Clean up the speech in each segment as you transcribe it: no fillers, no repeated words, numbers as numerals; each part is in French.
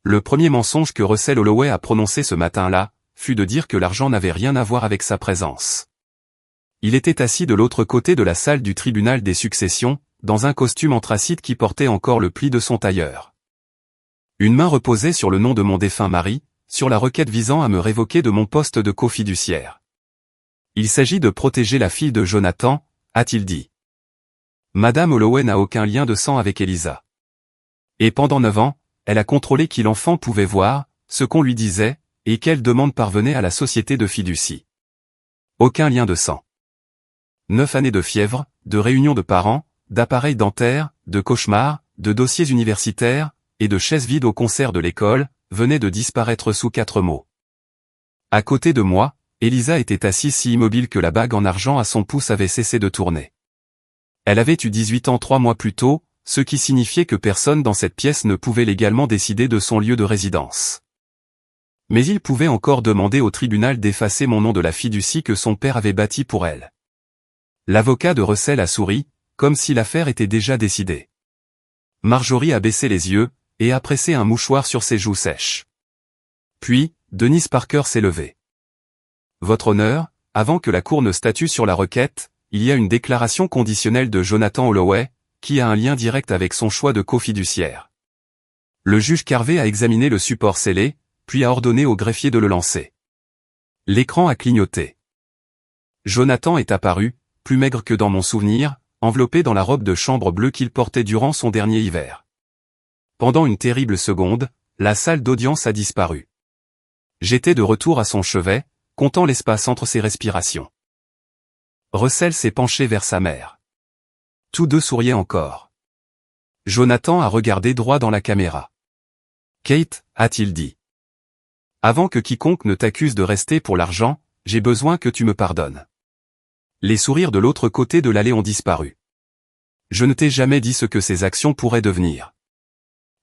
Le premier mensonge que Russell Holloway a prononcé ce matin-là, fut de dire que l'argent n'avait rien à voir avec sa présence. Il était assis de l'autre côté de la salle du tribunal des successions, dans un costume anthracite qui portait encore le pli de son tailleur. Une main reposait sur le nom de mon défunt mari, sur la requête visant à me révoquer de mon poste de cofiduciaire. Il s'agit de protéger la fille de Jonathan, a-t-il dit. Madame Holloway n'a aucun lien de sang avec Elisa. Et pendant 9 ans, elle a contrôlé qui l'enfant pouvait voir, ce qu'on lui disait, et quelle demande parvenait à la société de fiducie. Aucun lien de sang. 9 années de fièvre, de réunions de parents, d'appareils dentaires, de cauchemars, de dossiers universitaires, et de chaises vides au concert de l'école, venaient de disparaître sous 4 mots. À côté de moi, Elisa était assise si immobile que la bague en argent à son pouce avait cessé de tourner. Elle avait eu 18 ans 3 mois plus tôt, ce qui signifiait que personne dans cette pièce ne pouvait légalement décider de son lieu de résidence. Mais il pouvait encore demander au tribunal d'effacer mon nom de la fiducie que son père avait bâtie pour elle. L'avocat de Russell a souri, comme si l'affaire était déjà décidée. Marjorie a baissé les yeux, et a pressé un mouchoir sur ses joues sèches. Puis, Denise Parker s'est levée. Votre honneur, avant que la cour ne statue sur la requête, il y a une déclaration conditionnelle de Jonathan Holloway, qui a un lien direct avec son choix de cofiduciaire. Le juge Carvey a examiné le support scellé, puis a ordonné au greffier de le lancer. L'écran a clignoté. Jonathan est apparu, plus maigre que dans mon souvenir, enveloppé dans la robe de chambre bleue qu'il portait durant son dernier hiver. Pendant une terrible seconde, la salle d'audience a disparu. J'étais de retour à son chevet, comptant l'espace entre ses respirations. Russell s'est penché vers sa mère. Tous deux souriaient encore. Jonathan a regardé droit dans la caméra. Kate, a-t-il dit. Avant que quiconque ne t'accuse de rester pour l'argent, j'ai besoin que tu me pardonnes. Les sourires de l'autre côté de l'allée ont disparu. Je ne t'ai jamais dit ce que ces actions pourraient devenir.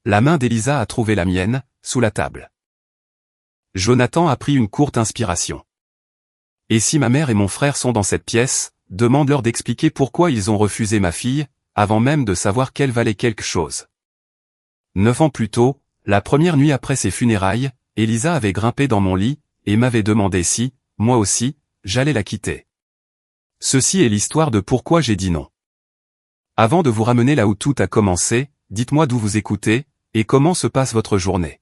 La main d'Elisa a trouvé la mienne, sous la table. Jonathan a pris une courte inspiration. Et si ma mère et mon frère sont dans cette pièce, demande-leur d'expliquer pourquoi ils ont refusé ma fille, avant même de savoir qu'elle valait quelque chose. 9 ans plus tôt, la première nuit après ses funérailles, Elisa avait grimpé dans mon lit, et m'avait demandé si, moi aussi, j'allais la quitter. Ceci est l'histoire de pourquoi j'ai dit non. Avant de vous ramener là où tout a commencé, dites-moi d'où vous écoutez, et comment se passe votre journée.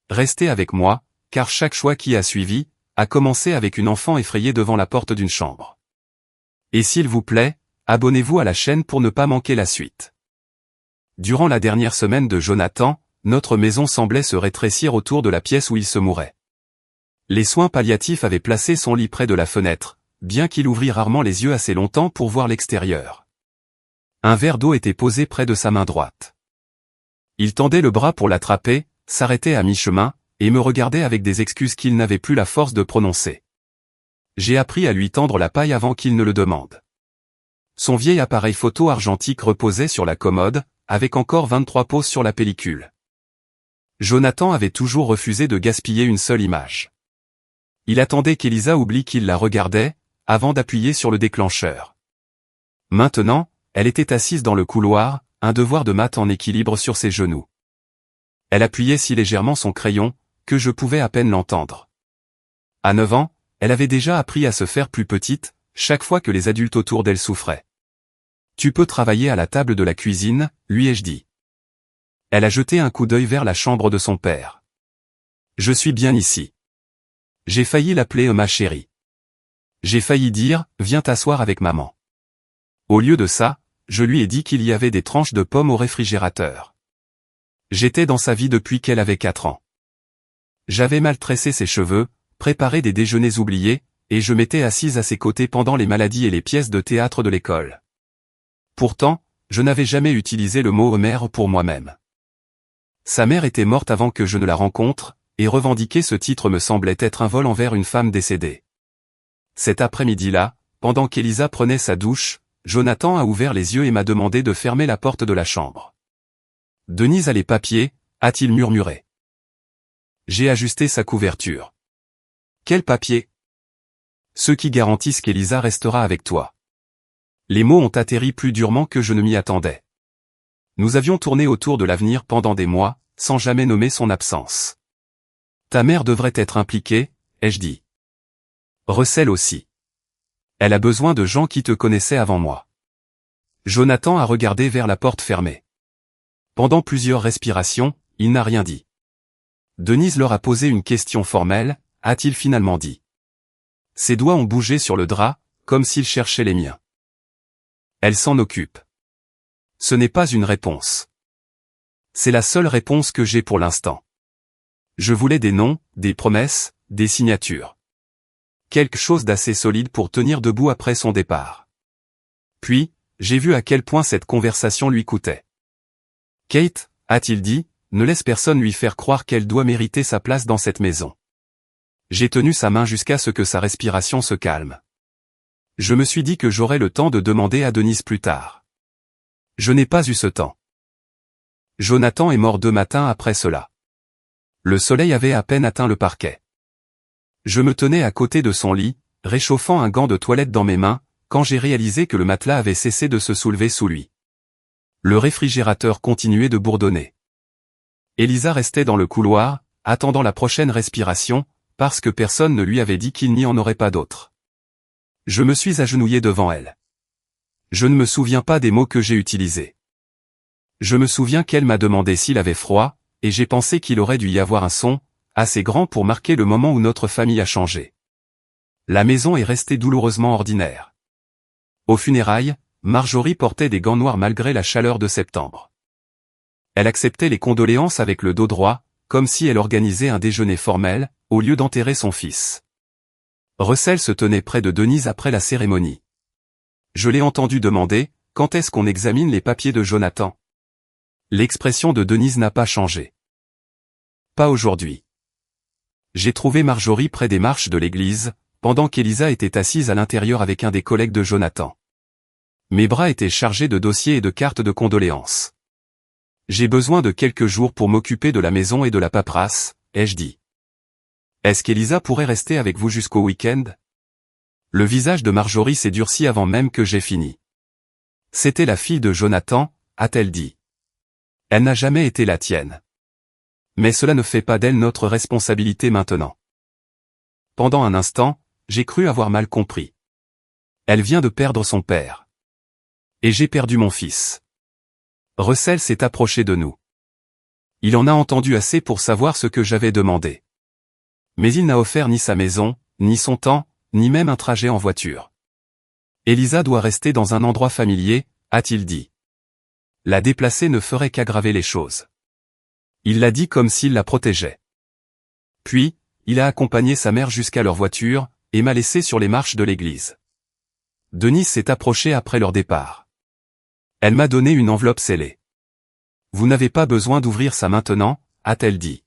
Restez avec moi, car chaque choix qui a suivi, a commencé avec une enfant effrayée devant la porte d'une chambre. Et s'il vous plaît, abonnez-vous à la chaîne pour ne pas manquer la suite. Durant la dernière semaine de Jonathan, notre maison semblait se rétrécir autour de la pièce où il se mourait. Les soins palliatifs avaient placé son lit près de la fenêtre, bien qu'il ouvrit rarement les yeux assez longtemps pour voir l'extérieur. Un verre d'eau était posé près de sa main droite. Il tendait le bras pour l'attraper, s'arrêtait à mi-chemin, et me regardait avec des excuses qu'il n'avait plus la force de prononcer. J'ai appris à lui tendre la paille avant qu'il ne le demande. Son vieil appareil photo argentique reposait sur la commode, avec encore 23 poses sur la pellicule. Jonathan avait toujours refusé de gaspiller une seule image. Il attendait qu'Elisa oublie qu'il la regardait, avant d'appuyer sur le déclencheur. Maintenant, elle était assise dans le couloir, un devoir de maths en équilibre sur ses genoux. Elle appuyait si légèrement son crayon, que je pouvais à peine l'entendre. À 9 ans, elle avait déjà appris à se faire plus petite, chaque fois que les adultes autour d'elle souffraient. Tu peux travailler à la table de la cuisine, lui ai-je dit. Elle a jeté un coup d'œil vers la chambre de son père. Je suis bien ici. J'ai failli l'appeler ma chérie. J'ai failli dire, viens t'asseoir avec maman. Au lieu de ça, je lui ai dit qu'il y avait des tranches de pommes au réfrigérateur. J'étais dans sa vie depuis qu'elle avait 4 ans. J'avais mal tressé ses cheveux, préparé des déjeuners oubliés, et je m'étais assise à ses côtés pendant les maladies et les pièces de théâtre de l'école. Pourtant, je n'avais jamais utilisé le mot mère pour moi-même. Sa mère était morte avant que je ne la rencontre, et revendiquer ce titre me semblait être un vol envers une femme décédée. Cet après-midi-là, pendant qu'Elisa prenait sa douche, Jonathan a ouvert les yeux et m'a demandé de fermer la porte de la chambre. « Denise a les papiers », a-t-il murmuré. J'ai ajusté sa couverture. « Quel papier ?»« Ceux qui garantissent qu'Elisa restera avec toi. » Les mots ont atterri plus durement que je ne m'y attendais. Nous avions tourné autour de l'avenir pendant des mois, sans jamais nommer son absence. Ta mère devrait être impliquée, ai-je dit. Russell aussi. Elle a besoin de gens qui te connaissaient avant moi. Jonathan a regardé vers la porte fermée. Pendant plusieurs respirations, il n'a rien dit. Denise leur a posé une question formelle, a-t-il finalement dit. Ses doigts ont bougé sur le drap, comme s'il cherchait les miens. Elle s'en occupe. Ce n'est pas une réponse. C'est la seule réponse que j'ai pour l'instant. Je voulais des noms, des promesses, des signatures. Quelque chose d'assez solide pour tenir debout après son départ. Puis, j'ai vu à quel point cette conversation lui coûtait. Kate, a-t-il dit, ne laisse personne lui faire croire qu'elle doit mériter sa place dans cette maison. J'ai tenu sa main jusqu'à ce que sa respiration se calme. Je me suis dit que j'aurais le temps de demander à Denise plus tard. Je n'ai pas eu ce temps. Jonathan est mort 2 matins après cela. Le soleil avait à peine atteint le parquet. Je me tenais à côté de son lit, réchauffant un gant de toilette dans mes mains, quand j'ai réalisé que le matelas avait cessé de se soulever sous lui. Le réfrigérateur continuait de bourdonner. Elisa restait dans le couloir, attendant la prochaine respiration, parce que personne ne lui avait dit qu'il n'y en aurait pas d'autre. Je me suis agenouillé devant elle. Je ne me souviens pas des mots que j'ai utilisés. Je me souviens qu'elle m'a demandé s'il avait froid, et j'ai pensé qu'il aurait dû y avoir un son, assez grand pour marquer le moment où notre famille a changé. La maison est restée douloureusement ordinaire. Aux funérailles, Marjorie portait des gants noirs malgré la chaleur de septembre. Elle acceptait les condoléances avec le dos droit, comme si elle organisait un déjeuner formel, au lieu d'enterrer son fils. Russell se tenait près de Denise après la cérémonie. Je l'ai entendu demander, quand est-ce qu'on examine les papiers de Jonathan? L'expression de Denise n'a pas changé. Pas aujourd'hui. J'ai trouvé Marjorie près des marches de l'église, pendant qu'Elisa était assise à l'intérieur avec un des collègues de Jonathan. Mes bras étaient chargés de dossiers et de cartes de condoléances. J'ai besoin de quelques jours pour m'occuper de la maison et de la paperasse, ai-je dit. Est-ce qu'Elisa pourrait rester avec vous jusqu'au week-end? Le visage de Marjorie s'est durci avant même que j'aie fini. C'était la fille de Jonathan, a-t-elle dit. Elle n'a jamais été la tienne. Mais cela ne fait pas d'elle notre responsabilité maintenant. Pendant un instant, j'ai cru avoir mal compris. Elle vient de perdre son père. Et j'ai perdu mon fils. Russell s'est approché de nous. Il en a entendu assez pour savoir ce que j'avais demandé. Mais il n'a offert ni sa maison, ni son temps, ni même un trajet en voiture. Elisa doit rester dans un endroit familier, a-t-il dit. La déplacer ne ferait qu'aggraver les choses. Il l'a dit comme s'il la protégeait. Puis, il a accompagné sa mère jusqu'à leur voiture, et m'a laissé sur les marches de l'église. Denise s'est approchée après leur départ. Elle m'a donné une enveloppe scellée. Vous n'avez pas besoin d'ouvrir ça maintenant, a-t-elle dit.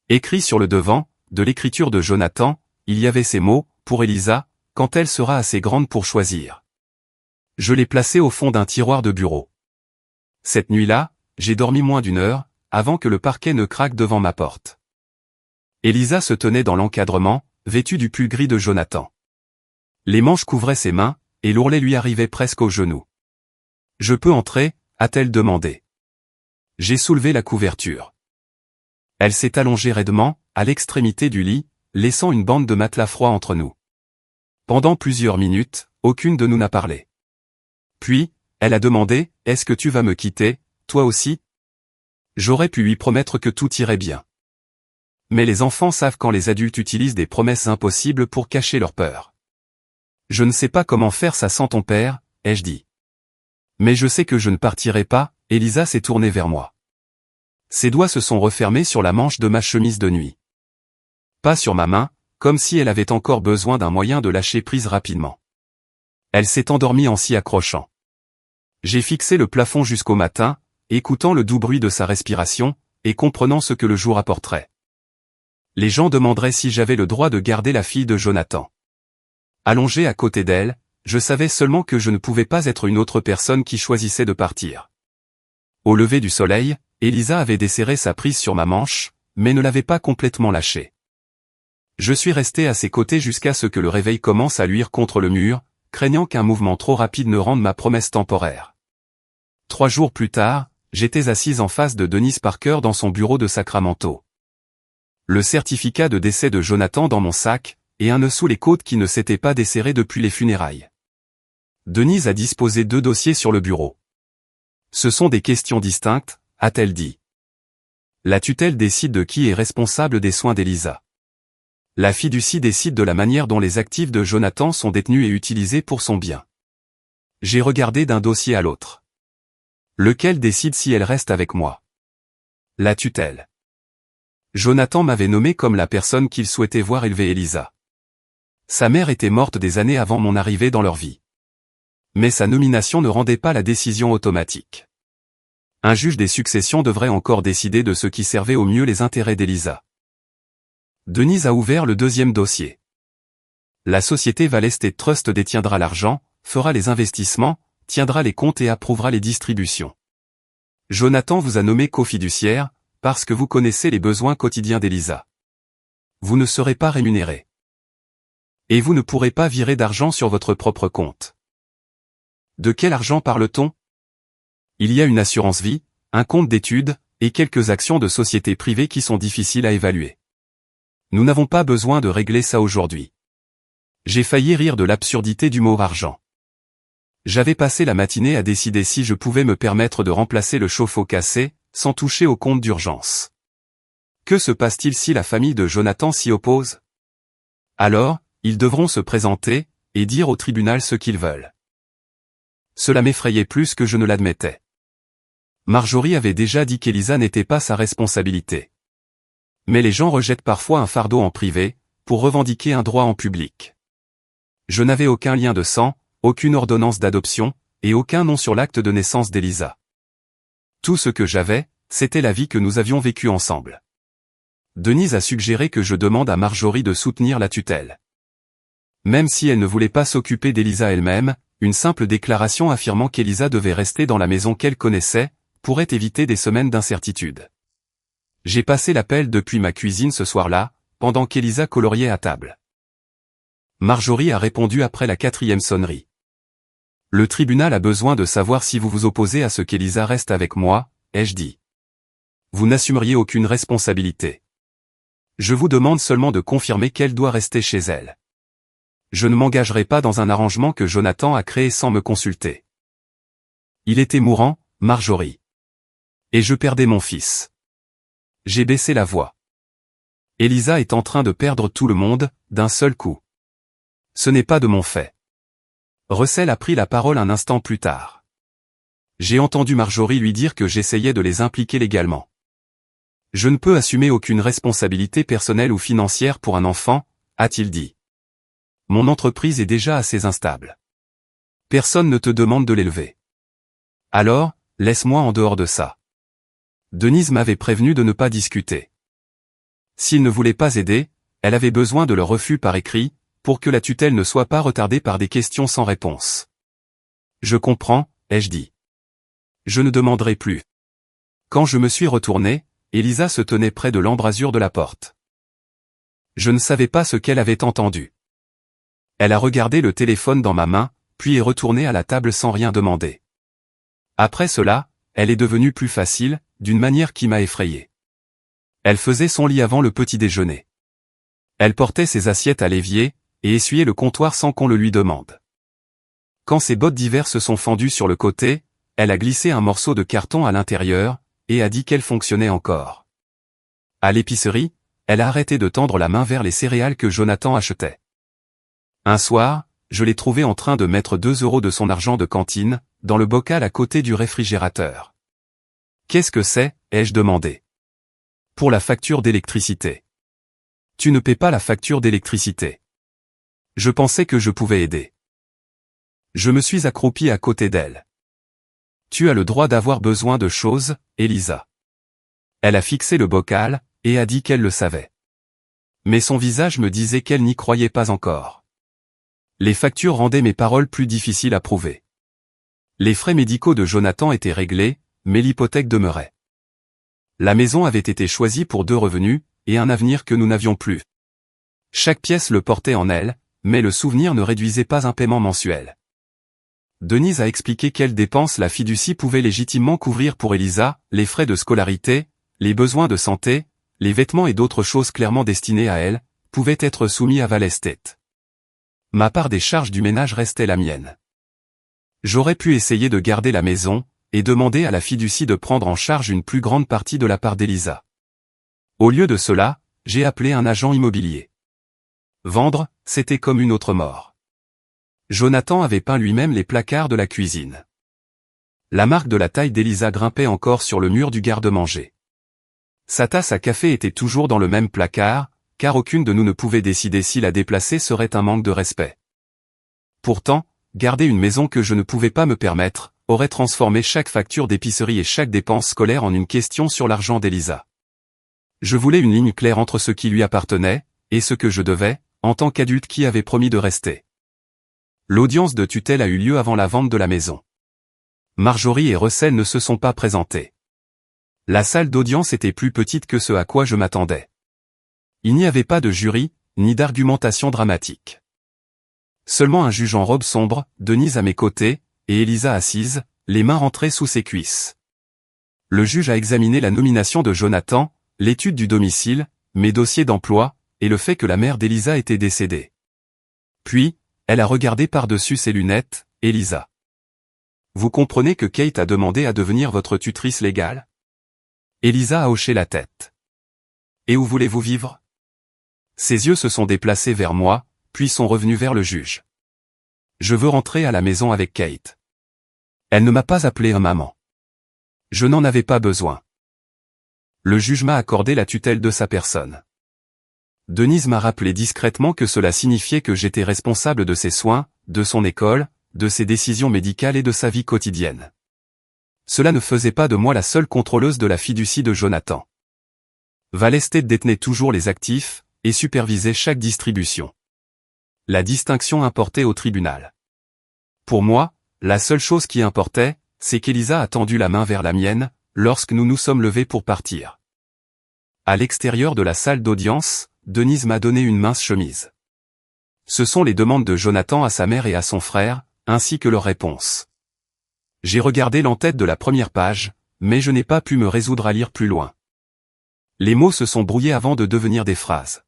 Écrit sur le devant, de l'écriture de Jonathan, il y avait ces mots, pour Elisa, quand elle sera assez grande pour choisir. Je l'ai placé au fond d'un tiroir de bureau. Cette nuit-là, j'ai dormi moins d'1 heure, avant que le parquet ne craque devant ma porte. Elisa se tenait dans l'encadrement, vêtue du pull gris de Jonathan. Les manches couvraient ses mains, et l'ourlet lui arrivait presque aux genoux. Je peux entrer, a-t-elle demandé. J'ai soulevé la couverture. Elle s'est allongée raidement, à l'extrémité du lit, laissant une bande de matelas froid entre nous. Pendant plusieurs minutes, aucune de nous n'a parlé. Puis, elle a demandé, « Est-ce que tu vas me quitter, toi aussi ?» J'aurais pu lui promettre que tout irait bien. Mais les enfants savent quand les adultes utilisent des promesses impossibles pour cacher leur peur. Je ne sais pas comment faire ça sans ton père, ai-je dit. Mais je sais que je ne partirai pas, Elisa s'est tournée vers moi. Ses doigts se sont refermés sur la manche de ma chemise de nuit. Pas sur ma main, comme si elle avait encore besoin d'un moyen de lâcher prise rapidement. Elle s'est endormie en s'y accrochant. J'ai fixé le plafond jusqu'au matin, écoutant le doux bruit de sa respiration, et comprenant ce que le jour apporterait. Les gens demanderaient si j'avais le droit de garder la fille de Jonathan. Allongé à côté d'elle, je savais seulement que je ne pouvais pas être une autre personne qui choisissait de partir. Au lever du soleil, Elisa avait desserré sa prise sur ma manche, mais ne l'avait pas complètement lâchée. Je suis resté à ses côtés jusqu'à ce que le réveil commence à luire contre le mur, craignant qu'un mouvement trop rapide ne rende ma promesse temporaire. 3 jours plus tard, j'étais assise en face de Denise Parker dans son bureau de Sacramento. Le certificat de décès de Jonathan dans mon sac, et un nœud sous les côtes qui ne s'était pas desserré depuis les funérailles. Denise a disposé 2 dossiers sur le bureau. Ce sont des questions distinctes, a-t-elle dit. La tutelle décide de qui est responsable des soins d'Elisa. La fiducie décide de la manière dont les actifs de Jonathan sont détenus et utilisés pour son bien. J'ai regardé d'un dossier à l'autre. Lequel décide si elle reste avec moi? La tutelle. Jonathan m'avait nommé comme la personne qu'il souhaitait voir élever Elisa. Sa mère était morte des années avant mon arrivée dans leur vie. Mais sa nomination ne rendait pas la décision automatique. Un juge des successions devrait encore décider de ce qui servait au mieux les intérêts d'Elisa. Denise a ouvert le 2e dossier. La société Vale Estate Trust détiendra l'argent, fera les investissements, tiendra les comptes et approuvera les distributions. Jonathan vous a nommé cofiduciaire, parce que vous connaissez les besoins quotidiens d'Elisa. Vous ne serez pas rémunéré. Et vous ne pourrez pas virer d'argent sur votre propre compte. De quel argent parle-t-on? Il y a une assurance vie, un compte d'études, et quelques actions de sociétés privées qui sont difficiles à évaluer. Nous n'avons pas besoin de régler ça aujourd'hui. J'ai failli rire de l'absurdité du mot argent. J'avais passé la matinée à décider si je pouvais me permettre de remplacer le chauffe-eau cassé, sans toucher au compte d'urgence. Que se passe-t-il si la famille de Jonathan s'y oppose? Alors, ils devront se présenter, et dire au tribunal ce qu'ils veulent. Cela m'effrayait plus que je ne l'admettais. Marjorie avait déjà dit qu'Elisa n'était pas sa responsabilité. Mais les gens rejettent parfois un fardeau en privé, pour revendiquer un droit en public. Je n'avais aucun lien de sang, aucune ordonnance d'adoption, et aucun nom sur l'acte de naissance d'Elisa. Tout ce que j'avais, c'était la vie que nous avions vécue ensemble. Denise a suggéré que je demande à Marjorie de soutenir la tutelle. Même si elle ne voulait pas s'occuper d'Elisa elle-même, une simple déclaration affirmant qu'Elisa devait rester dans la maison qu'elle connaissait, pourrait éviter des semaines d'incertitude. J'ai passé l'appel depuis ma cuisine ce soir-là, pendant qu'Elisa coloriait à table. Marjorie a répondu après la 4e sonnerie. Le tribunal a besoin de savoir si vous vous opposez à ce qu'Elisa reste avec moi, ai-je dit. Vous n'assumeriez aucune responsabilité. Je vous demande seulement de confirmer qu'elle doit rester chez elle. Je ne m'engagerai pas dans un arrangement que Jonathan a créé sans me consulter. Il était mourant, Marjorie. Et je perdais mon fils. J'ai baissé la voix. Elisa est en train de perdre tout le monde, d'un seul coup. Ce n'est pas de mon fait. Russell a pris la parole un instant plus tard. J'ai entendu Marjorie lui dire que j'essayais de les impliquer légalement. Je ne peux assumer aucune responsabilité personnelle ou financière pour un enfant, a-t-il dit. Mon entreprise est déjà assez instable. Personne ne te demande de l'élever. Alors, laisse-moi en dehors de ça. Denise m'avait prévenu de ne pas discuter. S'il ne voulait pas aider, elle avait besoin de leur refus par écrit, pour que la tutelle ne soit pas retardée par des questions sans réponse. Je comprends, ai-je dit. Je ne demanderai plus. Quand je me suis retourné, Elisa se tenait près de l'embrasure de la porte. Je ne savais pas ce qu'elle avait entendu. Elle a regardé le téléphone dans ma main, puis est retournée à la table sans rien demander. Après cela, elle est devenue plus facile, d'une manière qui m'a effrayé. Elle faisait son lit avant le petit déjeuner. Elle portait ses assiettes à l'évier, et essuyait le comptoir sans qu'on le lui demande. Quand ses bottes d'hiver se sont fendues sur le côté, elle a glissé un morceau de carton à l'intérieur, et a dit qu'elle fonctionnait encore. À l'épicerie, elle a arrêté de tendre la main vers les céréales que Jonathan achetait. Un soir, je l'ai trouvée en train de mettre 2 € de son argent de cantine, dans le bocal à côté du réfrigérateur. Qu'est-ce que c'est, ai-je demandé. Pour la facture d'électricité. Tu ne paies pas la facture d'électricité. Je pensais que je pouvais aider. Je me suis accroupi à côté d'elle. Tu as le droit d'avoir besoin de choses, Elisa. Elle a fixé le bocal, et a dit qu'elle le savait. Mais son visage me disait qu'elle n'y croyait pas encore. Les factures rendaient mes paroles plus difficiles à prouver. Les frais médicaux de Jonathan étaient réglés, mais l'hypothèque demeurait. La maison avait été choisie pour 2 revenus, et un avenir que nous n'avions plus. Chaque pièce le portait en elle, mais le souvenir ne réduisait pas un paiement mensuel. Denise a expliqué quelles dépenses la fiducie pouvait légitimement couvrir pour Elisa, les frais de scolarité, les besoins de santé, les vêtements et d'autres choses clairement destinées à elle, pouvaient être soumis à Val Estate. Ma part des charges du ménage restait la mienne. J'aurais pu essayer de garder la maison, et demander à la fiducie de prendre en charge une plus grande partie de la part d'Elisa. Au lieu de cela, j'ai appelé un agent immobilier. Vendre, c'était comme une autre mort. Jonathan avait peint lui-même les placards de la cuisine. La marque de la taille d'Elisa grimpait encore sur le mur du garde-manger. Sa tasse à café était toujours dans le même placard, car aucune de nous ne pouvait décider si la déplacer serait un manque de respect. Pourtant, garder une maison que je ne pouvais pas me permettre, aurait transformé chaque facture d'épicerie et chaque dépense scolaire en une question sur l'argent d'Elisa. Je voulais une ligne claire entre ce qui lui appartenait, et ce que je devais, en tant qu'adulte qui avait promis de rester. L'audience de tutelle a eu lieu avant la vente de la maison. Marjorie et Russell ne se sont pas présentés. La salle d'audience était plus petite que ce à quoi je m'attendais. Il n'y avait pas de jury, ni d'argumentation dramatique. Seulement un juge en robe sombre, Denise à mes côtés, et Elisa assise, les mains rentrées sous ses cuisses. Le juge a examiné la nomination de Jonathan, l'étude du domicile, mes dossiers d'emploi, et le fait que la mère d'Elisa était décédée. Puis, elle a regardé par-dessus ses lunettes, Elisa. Vous comprenez que Kate a demandé à devenir votre tutrice légale? Elisa a hoché la tête. Et où voulez-vous vivre? Ses yeux se sont déplacés vers moi, puis sont revenus vers le juge. Je veux rentrer à la maison avec Kate. Elle ne m'a pas appelé un maman. Je n'en avais pas besoin. Le juge m'a accordé la tutelle de sa personne. Denise m'a rappelé discrètement que cela signifiait que j'étais responsable de ses soins, de son école, de ses décisions médicales et de sa vie quotidienne. Cela ne faisait pas de moi la seule contrôleuse de la fiducie de Jonathan. Val Estate détenait toujours les actifs, et supervisait chaque distribution. La distinction importait au tribunal. Pour moi, la seule chose qui importait, c'est qu'Elisa a tendu la main vers la mienne, lorsque nous nous sommes levés pour partir. À l'extérieur de la salle d'audience, Denise m'a donné une mince chemise. Ce sont les demandes de Jonathan à sa mère et à son frère, ainsi que leurs réponses. J'ai regardé l'entête de la première page, mais je n'ai pas pu me résoudre à lire plus loin. Les mots se sont brouillés avant de devenir des phrases.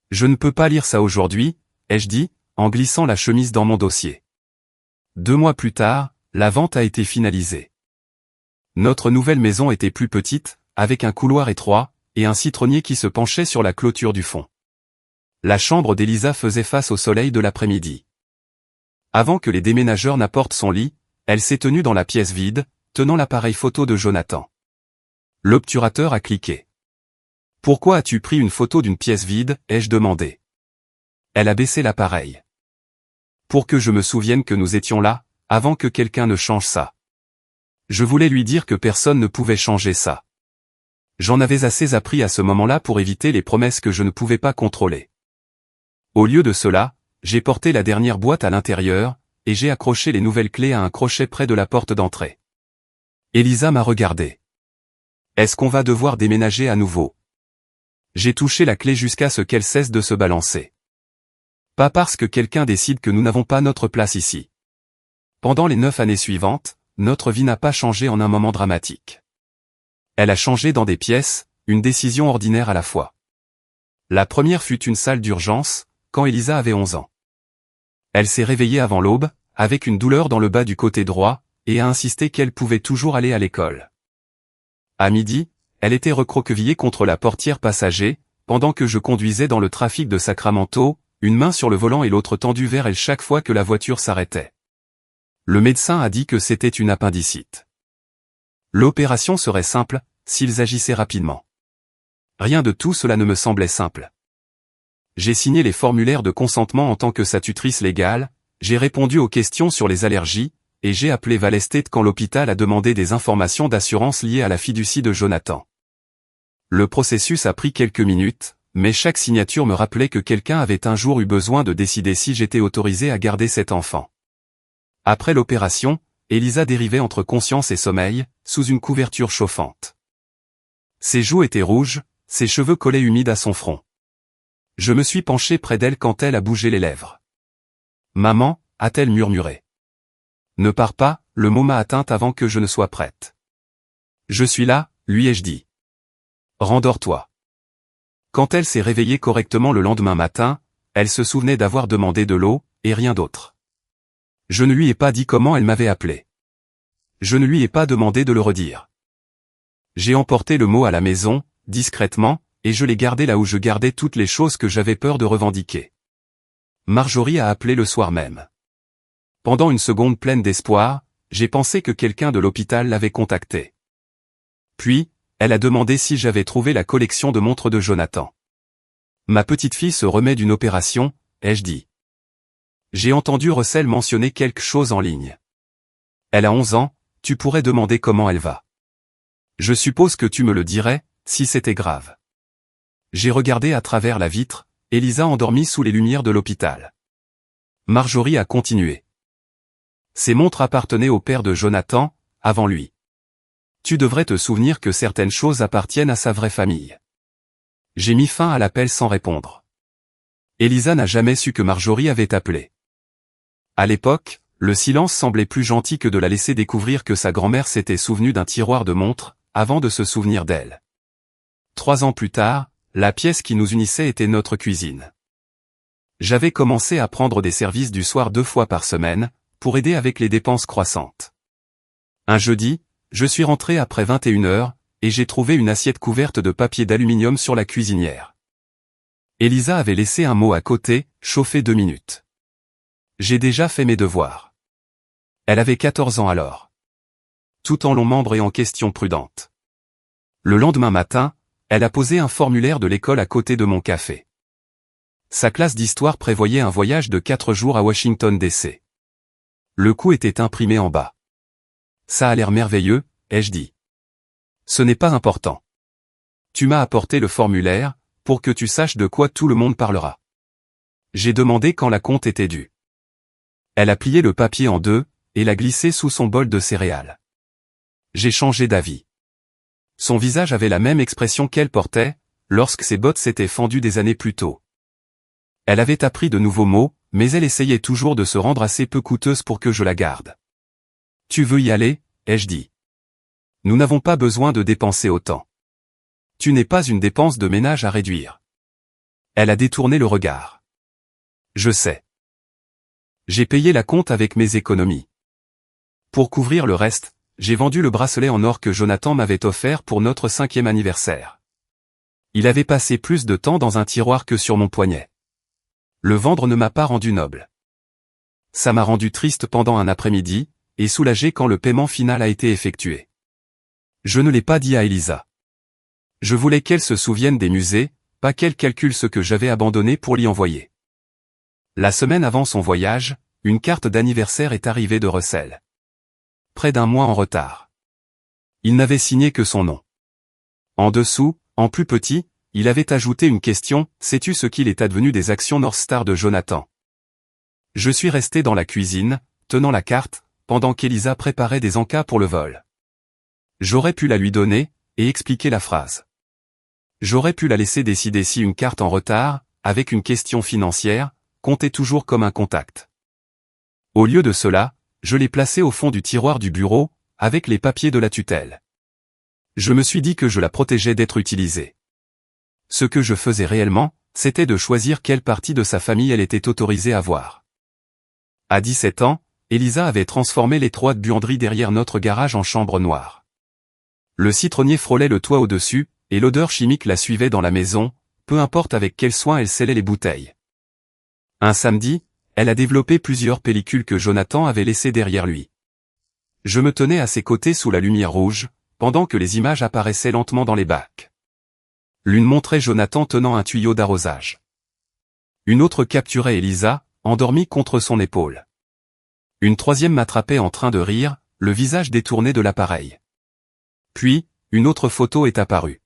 Je ne peux pas lire ça aujourd'hui, ai-je dit, en glissant la chemise dans mon dossier. 2 mois plus tard, la vente a été finalisée. Notre nouvelle maison était plus petite, avec un couloir étroit, et un citronnier qui se penchait sur la clôture du fond. La chambre d'Elisa faisait face au soleil de l'après-midi. Avant que les déménageurs n'apportent son lit, elle s'est tenue dans la pièce vide, tenant l'appareil photo de Jonathan. L'obturateur a cliqué. « Pourquoi as-tu pris une photo d'une pièce vide ?» ai-je demandé. Elle a baissé l'appareil. « Pour que je me souvienne que nous étions là, avant que quelqu'un ne change ça. » Je voulais lui dire que personne ne pouvait changer ça. J'en avais assez appris à ce moment-là pour éviter les promesses que je ne pouvais pas contrôler. Au lieu de cela, j'ai porté la dernière boîte à l'intérieur, et j'ai accroché les nouvelles clés à un crochet près de la porte d'entrée. Elisa m'a regardé. Est-ce qu'on va devoir déménager à nouveau? J'ai touché la clé jusqu'à ce qu'elle cesse de se balancer. Pas parce que quelqu'un décide que nous n'avons pas notre place ici. Pendant les 9 années suivantes, notre vie n'a pas changé en un moment dramatique. Elle a changé dans des pièces, une décision ordinaire à la fois. La première fut une salle d'urgence, quand Elisa avait 11 ans. Elle s'est réveillée avant l'aube, avec une douleur dans le bas du côté droit, et a insisté qu'elle pouvait toujours aller à l'école. À midi, elle était recroquevillée contre la portière passager, pendant que je conduisais dans le trafic de Sacramento, une main sur le volant et l'autre tendue vers elle chaque fois que la voiture s'arrêtait. Le médecin a dit que c'était une appendicite. L'opération serait simple, s'ils agissaient rapidement. Rien de tout cela ne me semblait simple. J'ai signé les formulaires de consentement en tant que sa tutrice légale, j'ai répondu aux questions sur les allergies, et j'ai appelé Val Estate quand l'hôpital a demandé des informations d'assurance liées à la fiducie de Jonathan. Le processus a pris quelques minutes, mais chaque signature me rappelait que quelqu'un avait un jour eu besoin de décider si j'étais autorisé à garder cet enfant. Après l'opération, Elisa dérivait entre conscience et sommeil, sous une couverture chauffante. Ses joues étaient rouges, ses cheveux collaient humides à son front. Je me suis penché près d'elle quand elle a bougé les lèvres. « Maman » a-t-elle murmuré. Ne pars pas, le mot m'a atteinte avant que je ne sois prête. Je suis là, lui ai-je dit. Rendors-toi. Quand elle s'est réveillée correctement le lendemain matin, elle se souvenait d'avoir demandé de l'eau, et rien d'autre. Je ne lui ai pas dit comment elle m'avait appelé. Je ne lui ai pas demandé de le redire. J'ai emporté le mot à la maison, discrètement, et je l'ai gardé là où je gardais toutes les choses que j'avais peur de revendiquer. Marjorie a appelé le soir même. Pendant une seconde pleine d'espoir, j'ai pensé que quelqu'un de l'hôpital l'avait contacté. Puis, elle a demandé si j'avais trouvé la collection de montres de Jonathan. Ma petite fille se remet d'une opération, ai-je dit. J'ai entendu Russell mentionner quelque chose en ligne. Elle a 11 ans, tu pourrais demander comment elle va. Je suppose que tu me le dirais, si c'était grave. J'ai regardé à travers la vitre, Elisa endormie sous les lumières de l'hôpital. Marjorie a continué. Ces montres appartenaient au père de Jonathan, avant lui. Tu devrais te souvenir que certaines choses appartiennent à sa vraie famille. J'ai mis fin à l'appel sans répondre. Elisa n'a jamais su que Marjorie avait appelé. À l'époque, le silence semblait plus gentil que de la laisser découvrir que sa grand-mère s'était souvenue d'un tiroir de montres, avant de se souvenir d'elle. 3 ans plus tard, la pièce qui nous unissait était notre cuisine. J'avais commencé à prendre des services du soir 2 fois par semaine, pour aider avec les dépenses croissantes. Un jeudi, je suis rentré après 21 heures, et j'ai trouvé une assiette couverte de papier d'aluminium sur la cuisinière. Elisa avait laissé un mot à côté, chauffer 2 minutes. J'ai déjà fait mes devoirs. Elle avait 14 ans alors. Tout en long membre et en questions prudentes. Le lendemain matin, elle a posé un formulaire de l'école à côté de mon café. Sa classe d'histoire prévoyait un voyage de 4 jours à Washington DC. Le coup était imprimé en bas. Ça a l'air merveilleux, ai-je dit. Ce n'est pas important. Tu m'as apporté le formulaire, pour que tu saches de quoi tout le monde parlera. J'ai demandé quand la compte était due. Elle a plié le papier en 2, et l'a glissé sous son bol de céréales. J'ai changé d'avis. Son visage avait la même expression qu'elle portait, lorsque ses bottes s'étaient fendues des années plus tôt. Elle avait appris de nouveaux mots, mais elle essayait toujours de se rendre assez peu coûteuse pour que je la garde. Tu veux y aller, ai-je dit. Nous n'avons pas besoin de dépenser autant. Tu n'es pas une dépense de ménage à réduire. Elle a détourné le regard. Je sais. J'ai payé la compte avec mes économies. Pour couvrir le reste, j'ai vendu le bracelet en or que Jonathan m'avait offert pour notre 5e anniversaire. Il avait passé plus de temps dans un tiroir que sur mon poignet. Le vendre ne m'a pas rendu noble. Ça m'a rendu triste pendant un après-midi, et soulagé quand le paiement final a été effectué. Je ne l'ai pas dit à Elisa. Je voulais qu'elle se souvienne des musées, pas qu'elle calcule ce que j'avais abandonné pour l'y envoyer. La semaine avant son voyage, une carte d'anniversaire est arrivée de Russell. Près d'1 mois en retard. Il n'avait signé que son nom. En dessous, en plus petit, il avait ajouté une question, sais-tu ce qu'il est advenu des actions North Star de Jonathan? Je suis resté dans la cuisine, tenant la carte, pendant qu'Elisa préparait des encas pour le vol. J'aurais pu la lui donner, et expliquer la phrase. J'aurais pu la laisser décider si une carte en retard, avec une question financière, comptait toujours comme un contact. Au lieu de cela, je l'ai placée au fond du tiroir du bureau, avec les papiers de la tutelle. Je me suis dit que je la protégeais d'être utilisée. Ce que je faisais réellement, c'était de choisir quelle partie de sa famille elle était autorisée à voir. À 17 ans, Elisa avait transformé l'étroite buanderie derrière notre garage en chambre noire. Le citronnier frôlait le toit au-dessus, et l'odeur chimique la suivait dans la maison, peu importe avec quel soin elle scellait les bouteilles. Un samedi, elle a développé plusieurs pellicules que Jonathan avait laissées derrière lui. Je me tenais à ses côtés sous la lumière rouge, pendant que les images apparaissaient lentement dans les bacs. L'une montrait Jonathan tenant un tuyau d'arrosage. Une autre capturait Elisa, endormie contre son épaule. Une troisième m'attrapait en train de rire, le visage détourné de l'appareil. Puis, une autre photo est apparue.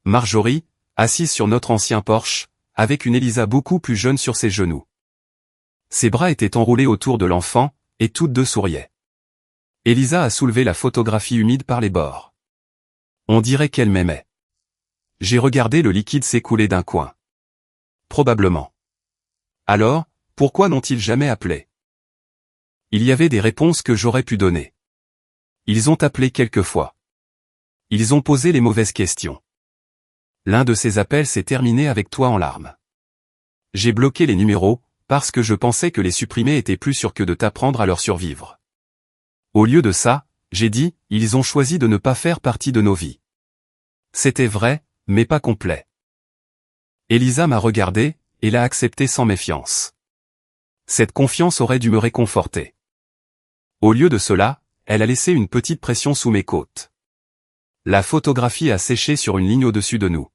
Marjorie, assise sur notre ancien Porsche, avec une Elisa beaucoup plus jeune sur ses genoux. Ses bras étaient enroulés autour de l'enfant, et toutes deux souriaient. Elisa a soulevé la photographie humide par les bords. On dirait qu'elle m'aimait. J'ai regardé le liquide s'écouler d'un coin. Probablement. Alors, pourquoi n'ont-ils jamais appelé? Il y avait des réponses que j'aurais pu donner. Ils ont appelé quelques fois. Ils ont posé les mauvaises questions. L'un de ces appels s'est terminé avec toi en larmes. J'ai bloqué les numéros, parce que je pensais que les supprimer était plus sûr que de t'apprendre à leur survivre. Au lieu de ça, j'ai dit, ils ont choisi de ne pas faire partie de nos vies. C'était vrai, mais pas complet. Elisa m'a regardé, et l'a accepté sans méfiance. Cette confiance aurait dû me réconforter. Au lieu de cela, elle a laissé une petite pression sous mes côtes. La photographie a séché sur une ligne au-dessus de nous.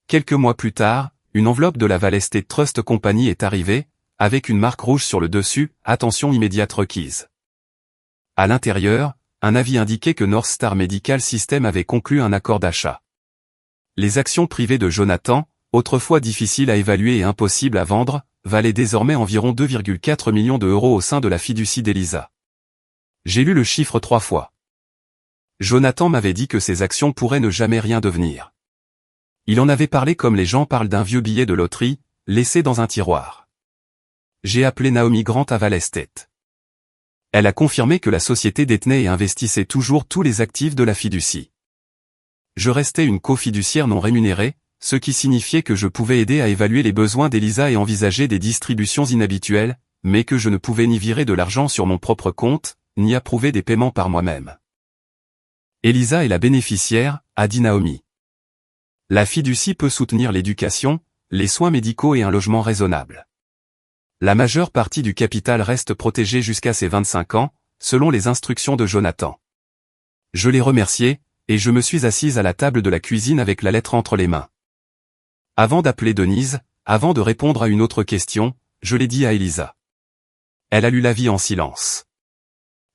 Quelques mois plus tard, une enveloppe de la Val Estate Trust Company est arrivée, avec une marque rouge sur le dessus, attention immédiate requise. À l'intérieur, un avis indiquait que North Star Medical System avait conclu un accord d'achat. Les actions privées de Jonathan, autrefois difficiles à évaluer et impossibles à vendre, valaient désormais environ 2,4 millions d'euros au sein de la fiducie d'Elisa. J'ai lu le chiffre 3 fois. Jonathan m'avait dit que ces actions pourraient ne jamais rien devenir. Il en avait parlé comme les gens parlent d'un vieux billet de loterie, laissé dans un tiroir. J'ai appelé Naomi Grant à Val Estate. Elle a confirmé que la société détenait et investissait toujours tous les actifs de la fiducie. Je restais une cofiduciaire non rémunérée, ce qui signifiait que je pouvais aider à évaluer les besoins d'Elisa et envisager des distributions inhabituelles, mais que je ne pouvais ni virer de l'argent sur mon propre compte, ni approuver des paiements par moi-même. Elisa est la bénéficiaire, a dit Naomi. La fiducie peut soutenir l'éducation, les soins médicaux et un logement raisonnable. La majeure partie du capital reste protégée jusqu'à ses 25 ans, selon les instructions de Jonathan. Je l'ai remercié, et je me suis assise à la table de la cuisine avec la lettre entre les mains. Avant d'appeler Denise, avant de répondre à une autre question, je l'ai dit à Elisa. Elle a lu l'avis en silence.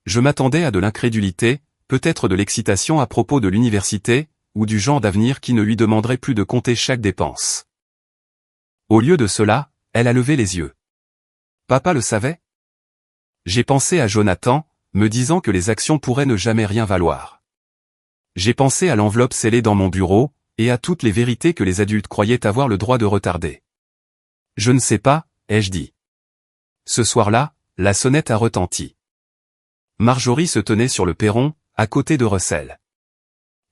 Je m'attendais à de l'incrédulité, peut-être de l'excitation à propos de l'université, ou du genre d'avenir qui ne lui demanderait plus de compter chaque dépense. Au lieu de cela, elle a levé les yeux. Papa le savait? J'ai pensé à Jonathan, me disant que les actions pourraient ne jamais rien valoir. J'ai pensé à l'enveloppe scellée dans mon bureau, et à toutes les vérités que les adultes croyaient avoir le droit de retarder. Je ne sais pas, ai-je dit. Ce soir-là, la sonnette a retenti. Marjorie se tenait sur le perron, à côté de Russell.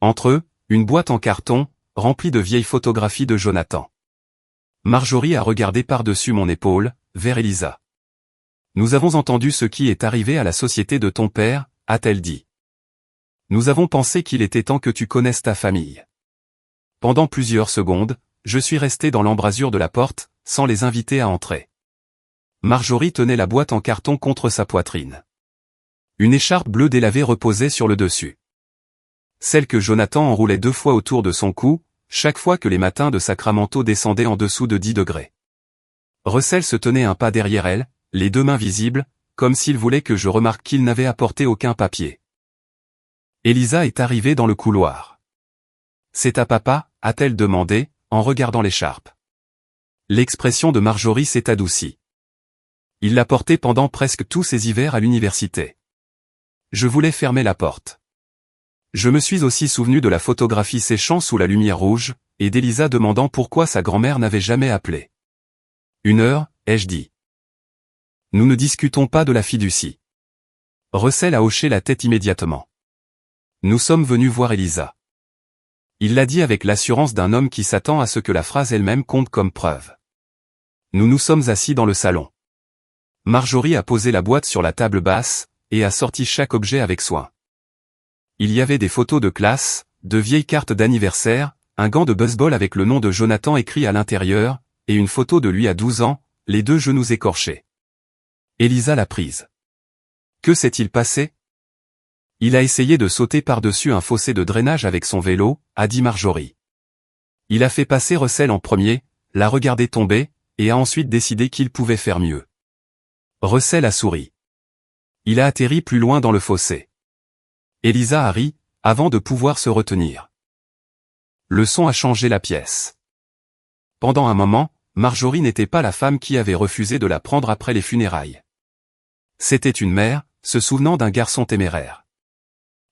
Entre eux, une boîte en carton, remplie de vieilles photographies de Jonathan. Marjorie a regardé par-dessus mon épaule, vers Elisa. Nous avons entendu ce qui est arrivé à la société de ton père, a-t-elle dit. Nous avons pensé qu'il était temps que tu connaisses ta famille. Pendant plusieurs secondes, je suis resté dans l'embrasure de la porte, sans les inviter à entrer. Marjorie tenait la boîte en carton contre sa poitrine. Une écharpe bleue délavée reposait sur le dessus. Celle que Jonathan enroulait 2 fois autour de son cou, chaque fois que les matins de Sacramento descendaient en dessous de 10 degrés. Russell se tenait un pas derrière elle, les 2 mains visibles, comme s'il voulait que je remarque qu'il n'avait apporté aucun papier. Elisa est arrivée dans le couloir. C'est à papa, a-t-elle demandé, en regardant l'écharpe. L'expression de Marjorie s'est adoucie. Il l'a portée pendant presque tous ses hivers à l'université. Je voulais fermer la porte. Je me suis aussi souvenu de la photographie séchant sous la lumière rouge, et d'Elisa demandant pourquoi sa grand-mère n'avait jamais appelé. 1 heure, ai-je dit. Nous ne discutons pas de la fiducie. Russell a hoché la tête immédiatement. Nous sommes venus voir Elisa. Il l'a dit avec l'assurance d'un homme qui s'attend à ce que la phrase elle-même compte comme preuve. Nous nous sommes assis dans le salon. Marjorie a posé la boîte sur la table basse, et a sorti chaque objet avec soin. Il y avait des photos de classe, de vieilles cartes d'anniversaire, un gant de baseball avec le nom de Jonathan écrit à l'intérieur, et une photo de lui à 12 ans, les 2 genoux écorchés. Elisa l'a prise. Que s'est-il passé? Il a essayé de sauter par-dessus un fossé de drainage avec son vélo, a dit Marjorie. Il a fait passer Russell en premier, l'a regardé tomber, et a ensuite décidé qu'il pouvait faire mieux. Russell a souri. Il a atterri plus loin dans le fossé. Elisa a ri, avant de pouvoir se retenir. Le son a changé la pièce. Pendant un moment, Marjorie n'était pas la femme qui avait refusé de la prendre après les funérailles. C'était une mère, se souvenant d'un garçon téméraire.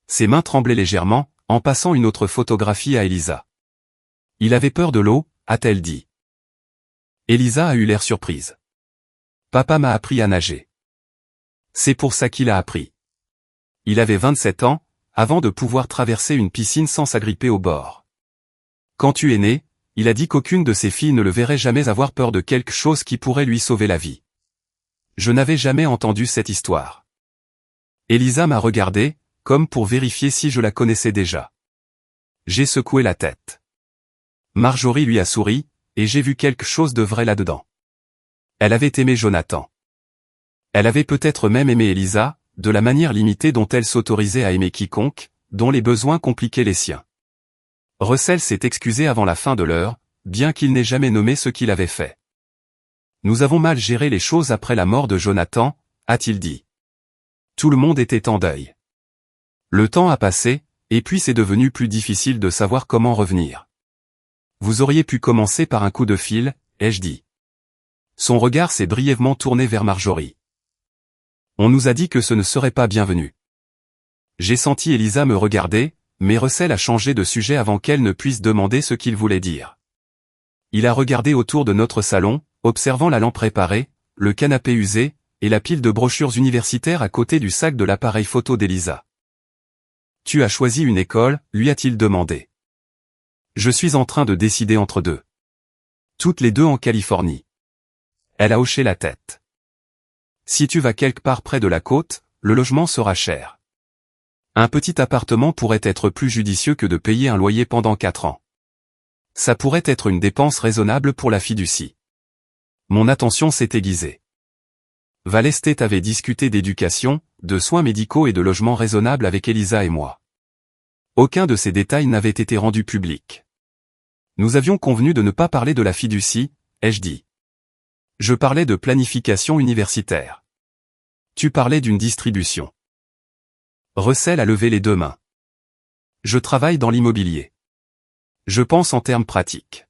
Ses mains tremblaient légèrement, en passant une autre photographie à Elisa. Il avait peur de l'eau, a-t-elle dit. Elisa a eu l'air surprise. Papa m'a appris à nager. C'est pour ça qu'il a appris. Il avait 27 ans, avant de pouvoir traverser une piscine sans s'agripper au bord. Quand tu es né, il a dit qu'aucune de ses filles ne le verrait jamais avoir peur de quelque chose qui pourrait lui sauver la vie. Je n'avais jamais entendu cette histoire. Elisa m'a regardé, comme pour vérifier si je la connaissais déjà. J'ai secoué la tête. Marjorie lui a souri, et j'ai vu quelque chose de vrai là-dedans. Elle avait aimé Jonathan. Elle avait peut-être même aimé Elisa, de la manière limitée dont elle s'autorisait à aimer quiconque, dont les besoins compliquaient les siens. Russell s'est excusé avant la fin de l'heure, bien qu'il n'ait jamais nommé ce qu'il avait fait. Nous avons mal géré les choses après la mort de Jonathan, a-t-il dit. Tout le monde était en deuil. Le temps a passé, et puis c'est devenu plus difficile de savoir comment revenir. Vous auriez pu commencer par un coup de fil, ai-je dit. Son regard s'est brièvement tourné vers Marjorie. On nous a dit que ce ne serait pas bienvenu. J'ai senti Elisa me regarder, mais Russell a changé de sujet avant qu'elle ne puisse demander ce qu'il voulait dire. Il a regardé autour de notre salon, observant la lampe réparée, le canapé usé, et la pile de brochures universitaires à côté du sac de l'appareil photo d'Elisa. Tu as choisi une école, lui a-t-il demandé. Je suis en train de décider entre deux. Toutes les deux en Californie. Elle a hoché la tête. Si tu vas quelque part près de la côte, le logement sera cher. Un petit appartement pourrait être plus judicieux que de payer un loyer pendant 4 ans. Ça pourrait être une dépense raisonnable pour la fiducie. Mon attention s'est aiguisée. Val Estate avait discuté d'éducation, de soins médicaux et de logements raisonnables avec Elisa et moi. Aucun de ces détails n'avait été rendu public. Nous avions convenu de ne pas parler de la fiducie, ai-je dit. Je parlais de planification universitaire. Tu parlais d'une distribution. Russell a levé les 2 mains. Je travaille dans l'immobilier. Je pense en termes pratiques.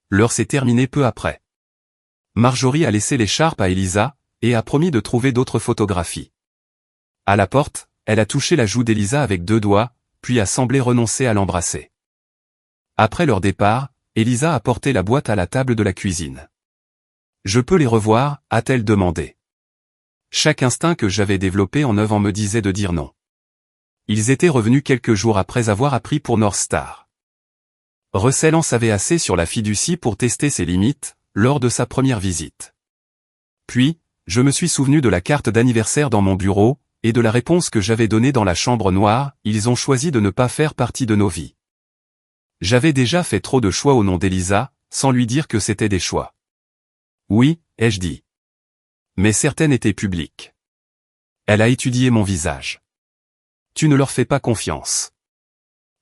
L'heure s'est terminée peu après. Marjorie a laissé l'écharpe à Elisa, et a promis de trouver d'autres photographies. À la porte, elle a touché la joue d'Elisa avec 2 doigts, puis a semblé renoncer à l'embrasser. Après leur départ, Elisa a porté la boîte à la table de la cuisine. Je peux les revoir, a-t-elle demandé. Chaque instinct que j'avais développé en 9 ans me disait de dire non. Ils étaient revenus quelques jours après avoir appris pour North Star. Russell en savait assez sur la fiducie pour tester ses limites, lors de sa première visite. Puis, je me suis souvenu de la carte d'anniversaire dans mon bureau, et de la réponse que j'avais donnée dans la chambre noire, ils ont choisi de ne pas faire partie de nos vies. J'avais déjà fait trop de choix au nom d'Elisa, sans lui dire que c'était des choix. Oui, ai-je dit. Mais certaines étaient publiques. Elle a étudié mon visage. Tu ne leur fais pas confiance.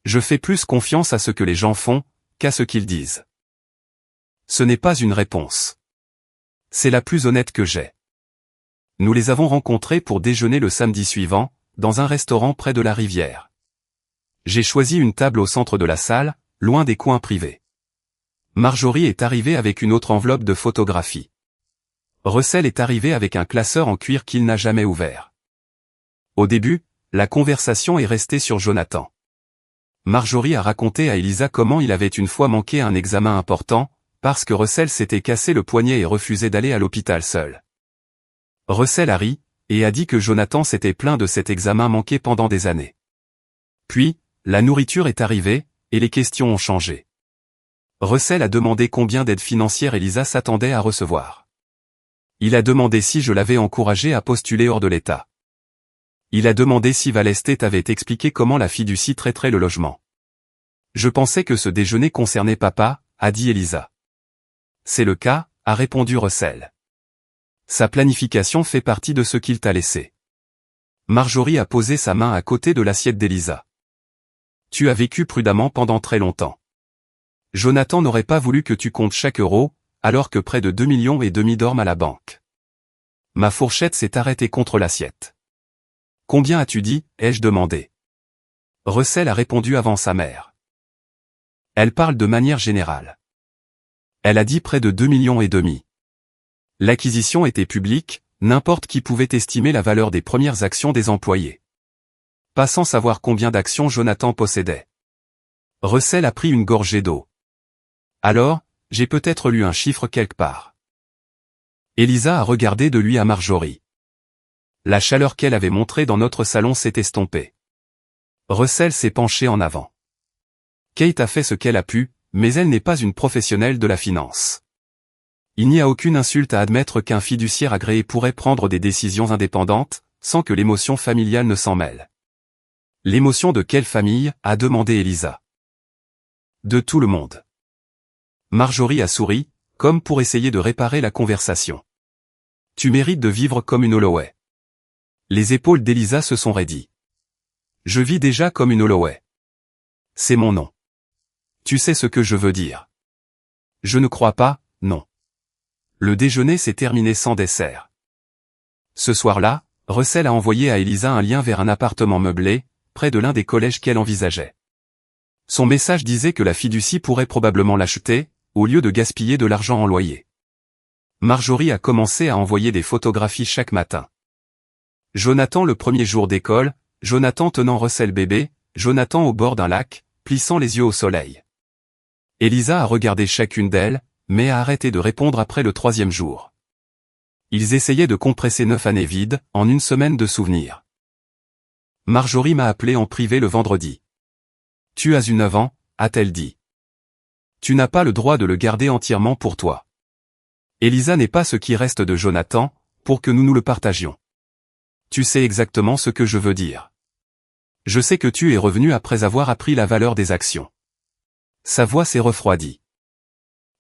Je fais plus confiance à ce que les gens font, qu'à ce qu'ils disent. Ce n'est pas une réponse. C'est la plus honnête que j'ai. Nous les avons rencontrés pour déjeuner le samedi suivant, dans un restaurant près de la rivière. J'ai choisi une table au centre de la salle, loin des coins privés. Marjorie est arrivée avec une autre enveloppe de photographies. Russell est arrivé avec un classeur en cuir qu'il n'a jamais ouvert. Au début, la conversation est restée sur Jonathan. Marjorie a raconté à Elisa comment il avait une fois manqué un examen important, parce que Russell s'était cassé le poignet et refusait d'aller à l'hôpital seul. Russell a ri, et a dit que Jonathan s'était plaint de cet examen manqué pendant des années. Puis, la nourriture est arrivée, et les questions ont changé. Russell a demandé combien d'aide financière Elisa s'attendait à recevoir. Il a demandé si je l'avais encouragé à postuler hors de l'État. Il a demandé si Val Estate avait expliqué comment la fiducie traiterait le logement. Je pensais que ce déjeuner concernait papa, a dit Elisa. C'est le cas, a répondu Russell. Sa planification fait partie de ce qu'il t'a laissé. Marjorie a posé sa main à côté de l'assiette d'Elisa. Tu as vécu prudemment pendant très longtemps. Jonathan n'aurait pas voulu que tu comptes chaque euro, alors que près de 2,5 millions dorment à la banque. Ma fourchette s'est arrêtée contre l'assiette. Combien as-tu dit, ai-je demandé. Russell a répondu avant sa mère. Elle parle de manière générale. Elle a dit près de 2,5 millions. L'acquisition était publique, n'importe qui pouvait estimer la valeur des premières actions des employés. Pas sans savoir combien d'actions Jonathan possédait. Russell a pris une gorgée d'eau. Alors, j'ai peut-être lu un chiffre quelque part. Elisa a regardé de lui à Marjorie. La chaleur qu'elle avait montrée dans notre salon s'est estompée. Russell s'est penché en avant. Kate a fait ce qu'elle a pu, mais elle n'est pas une professionnelle de la finance. Il n'y a aucune insulte à admettre qu'un fiduciaire agréé pourrait prendre des décisions indépendantes, sans que l'émotion familiale ne s'en mêle. L'émotion de quelle famille, a demandé Elisa. De tout le monde. Marjorie a souri, comme pour essayer de réparer la conversation. Tu mérites de vivre comme une Holloway. Les épaules d'Elisa se sont raidies. Je vis déjà comme une Holloway. C'est mon nom. Tu sais ce que je veux dire. Je ne crois pas, non. Le déjeuner s'est terminé sans dessert. Ce soir-là, Russell a envoyé à Elisa un lien vers un appartement meublé, près de l'un des collèges qu'elle envisageait. Son message disait que la fiducie pourrait probablement l'acheter, au lieu de gaspiller de l'argent en loyer. Marjorie a commencé à envoyer des photographies chaque matin. Jonathan le premier jour d'école, Jonathan tenant Russell bébé, Jonathan au bord d'un lac, plissant les yeux au soleil. Elisa a regardé chacune d'elles, mais a arrêté de répondre après le 3e jour. Ils essayaient de compresser 9 années vides, en une semaine de souvenirs. Marjorie m'a appelé en privé le vendredi. Tu as eu 9 ans, a-t-elle dit. Tu n'as pas le droit de le garder entièrement pour toi. Elisa n'est pas ce qui reste de Jonathan, pour que nous le partagions. Tu sais exactement ce que je veux dire. Je sais que tu es revenu après avoir appris la valeur des actions. Sa voix s'est refroidie.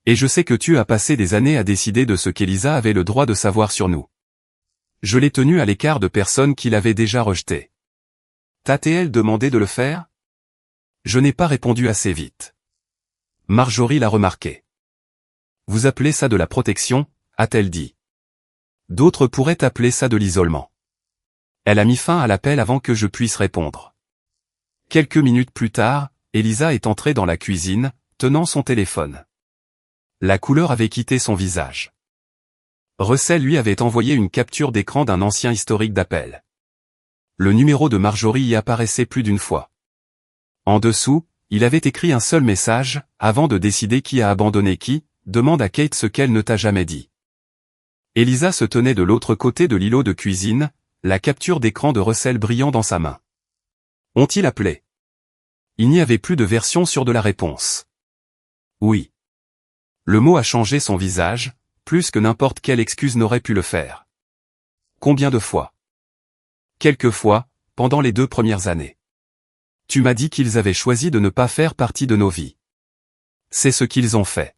Et je sais que tu as passé des années à décider de ce qu'Elisa avait le droit de savoir sur nous. Je l'ai tenu à l'écart de personnes qui l'avaient déjà rejeté. T'a-t-elle demandé de le faire? Je n'ai pas répondu assez vite. Marjorie l'a remarqué. Vous appelez ça de la protection, a-t-elle dit. D'autres pourraient appeler ça de l'isolement. Elle a mis fin à l'appel avant que je puisse répondre. Quelques minutes plus tard, Elisa est entrée dans la cuisine, tenant son téléphone. La couleur avait quitté son visage. Russell lui avait envoyé une capture d'écran d'un ancien historique d'appel. Le numéro de Marjorie y apparaissait plus d'une fois. En dessous, il avait écrit un seul message, avant de décider qui a abandonné qui, demande à Kate ce qu'elle ne t'a jamais dit. Elisa se tenait de l'autre côté de l'îlot de cuisine, la capture d'écran de Russell brillant dans sa main. Ont-ils appelé? Il n'y avait plus de version sûre de la réponse. Oui. Le mot a changé son visage, plus que n'importe quelle excuse n'aurait pu le faire. Combien de fois? Quelques fois, pendant les 2 premières années. Tu m'as dit qu'ils avaient choisi de ne pas faire partie de nos vies. C'est ce qu'ils ont fait.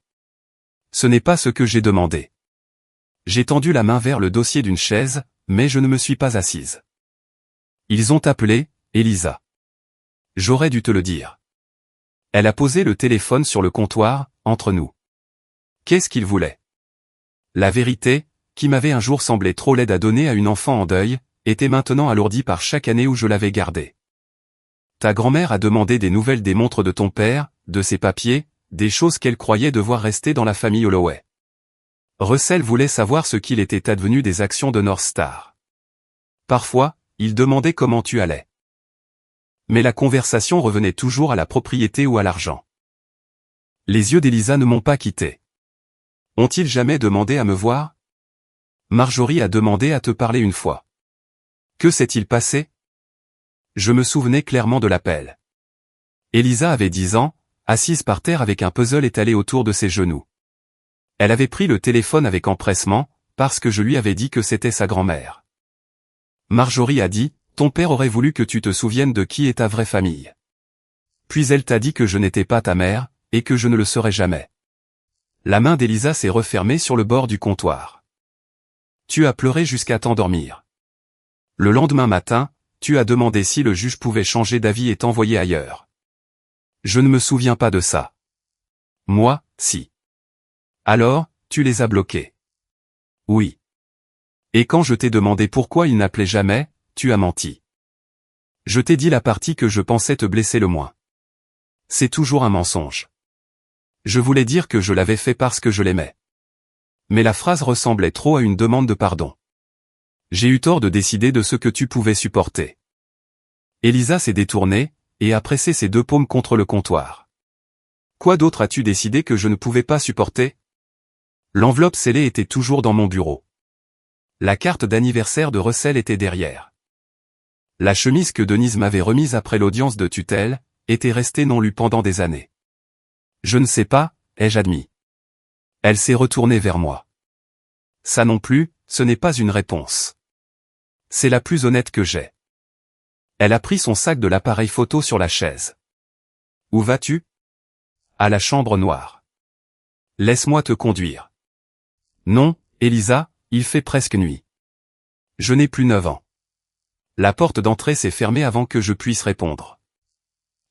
Ce n'est pas ce que j'ai demandé. J'ai tendu la main vers le dossier d'une chaise, mais je ne me suis pas assise. Ils ont appelé, Elisa. J'aurais dû te le dire. Elle a posé le téléphone sur le comptoir, entre nous. Qu'est-ce qu'ils voulaient? La vérité, qui m'avait un jour semblé trop laide à donner à une enfant en deuil, était maintenant alourdie par chaque année où je l'avais gardée. Ta grand-mère a demandé des nouvelles des montres de ton père, de ses papiers, des choses qu'elle croyait devoir rester dans la famille Holloway. Russell voulait savoir ce qu'il était advenu des actions de North Star. Parfois, il demandait comment tu allais. Mais la conversation revenait toujours à la propriété ou à l'argent. Les yeux d'Elisa ne m'ont pas quitté. Ont-ils jamais demandé à me voir? Marjorie a demandé à te parler une fois. Que s'est-il passé? Je me souvenais clairement de l'appel. Elisa avait 10 ans, assise par terre avec un puzzle étalé autour de ses genoux. Elle avait pris le téléphone avec empressement, parce que je lui avais dit que c'était sa grand-mère. Marjorie a dit, ton père aurait voulu que tu te souviennes de qui est ta vraie famille. Puis elle t'a dit que je n'étais pas ta mère, et que je ne le serais jamais. La main d'Elisa s'est refermée sur le bord du comptoir. Tu as pleuré jusqu'à t'endormir. Le lendemain matin, tu as demandé si le juge pouvait changer d'avis et t'envoyer ailleurs. Je ne me souviens pas de ça. Moi, si. Alors, tu les as bloqués. Oui. Et quand je t'ai demandé pourquoi ils n'appelaient jamais, tu as menti. Je t'ai dit la partie que je pensais te blesser le moins. C'est toujours un mensonge. Je voulais dire que je l'avais fait parce que je l'aimais. Mais la phrase ressemblait trop à une demande de pardon. J'ai eu tort de décider de ce que tu pouvais supporter. Elisa s'est détournée, et a pressé ses 2 paumes contre le comptoir. Quoi d'autre as-tu décidé que je ne pouvais pas supporter? L'enveloppe scellée était toujours dans mon bureau. La carte d'anniversaire de Russell était derrière. La chemise que Denise m'avait remise après l'audience de tutelle était restée non lue pendant des années. Je ne sais pas, ai-je admis. Elle s'est retournée vers moi. Ça non plus, ce n'est pas une réponse. C'est la plus honnête que j'ai. Elle a pris son sac de l'appareil photo sur la chaise. Où vas-tu? À la chambre noire. Laisse-moi te conduire. Non, Elisa, il fait presque nuit. Je n'ai plus 9 ans. La porte d'entrée s'est fermée avant que je puisse répondre.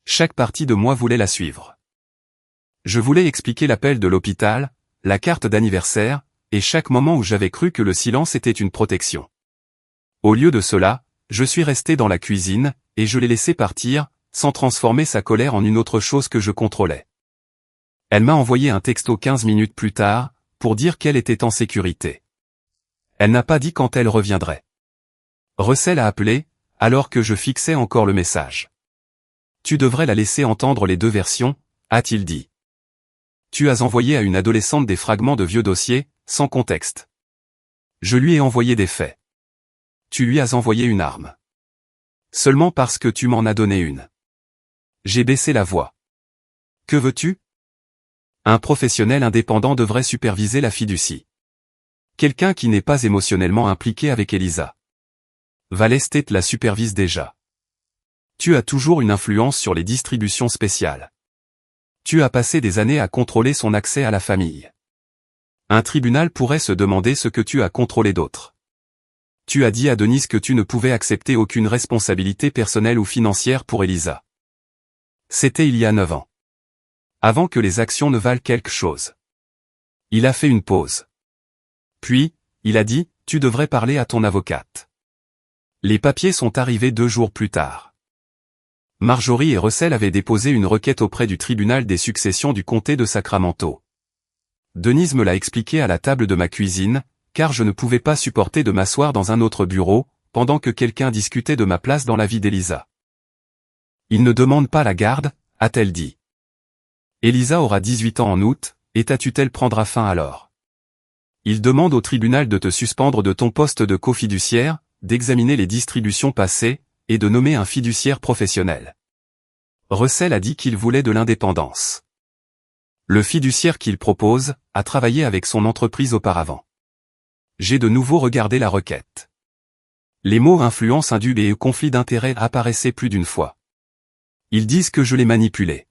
Chaque partie de moi voulait la suivre. Je voulais expliquer l'appel de l'hôpital, la carte d'anniversaire, et chaque moment où j'avais cru que le silence était une protection. Au lieu de cela, je suis resté dans la cuisine, et je l'ai laissé partir, sans transformer sa colère en une autre chose que je contrôlais. Elle m'a envoyé un texto 15 minutes plus tard, pour dire qu'elle était en sécurité. Elle n'a pas dit quand elle reviendrait. Russell a appelé, alors que je fixais encore le message. Tu devrais la laisser entendre les deux versions, a-t-il dit. Tu as envoyé à une adolescente des fragments de vieux dossiers, sans contexte. Je lui ai envoyé des faits. Tu lui as envoyé une arme. Seulement parce que tu m'en as donné une. J'ai baissé la voix. Que veux-tu? Un professionnel indépendant devrait superviser la fiducie. Quelqu'un qui n'est pas émotionnellement impliqué avec Elisa. Val Estate la supervise déjà. Tu as toujours une influence sur les distributions spéciales. Tu as passé des années à contrôler son accès à la famille. Un tribunal pourrait se demander ce que tu as contrôlé d'autre. Tu as dit à Denise que tu ne pouvais accepter aucune responsabilité personnelle ou financière pour Elisa. C'était il y a 9 ans. Avant que les actions ne valent quelque chose. Il a fait une pause. Puis, il a dit, tu devrais parler à ton avocate. Les papiers sont arrivés 2 jours plus tard. Marjorie et Russell avaient déposé une requête auprès du tribunal des successions du comté de Sacramento. Denise me l'a expliqué à la table de ma cuisine, car je ne pouvais pas supporter de m'asseoir dans un autre bureau, pendant que quelqu'un discutait de ma place dans la vie d'Elisa. Il ne demande pas la garde, a-t-elle dit. Elisa aura 18 ans en août, et ta tutelle prendra fin alors. Il demande au tribunal de te suspendre de ton poste de cofiduciaire, d'examiner les distributions passées, et de nommer un fiduciaire professionnel. Russell a dit qu'il voulait de l'indépendance. Le fiduciaire qu'il propose a travaillé avec son entreprise auparavant. J'ai de nouveau regardé la requête. Les mots influence indue et conflit d'intérêts apparaissaient plus d'une fois. Ils disent que je l'ai manipulé.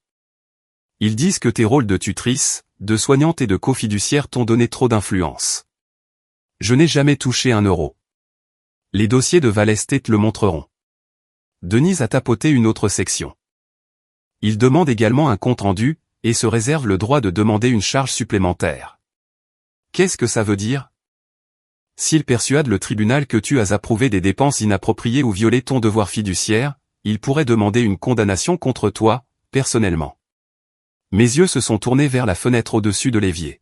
Ils disent que tes rôles de tutrice, de soignante et de cofiduciaire t'ont donné trop d'influence. Je n'ai jamais touché 1 euro. Les dossiers de Val Estate le montreront. Denise a tapoté une autre section. Il demande également un compte-rendu, et se réserve le droit de demander une charge supplémentaire. Qu'est-ce que ça veut dire? S'il persuade le tribunal que tu as approuvé des dépenses inappropriées ou violé ton devoir fiduciaire, il pourrait demander une condamnation contre toi, personnellement. Mes yeux se sont tournés vers la fenêtre au-dessus de l'évier.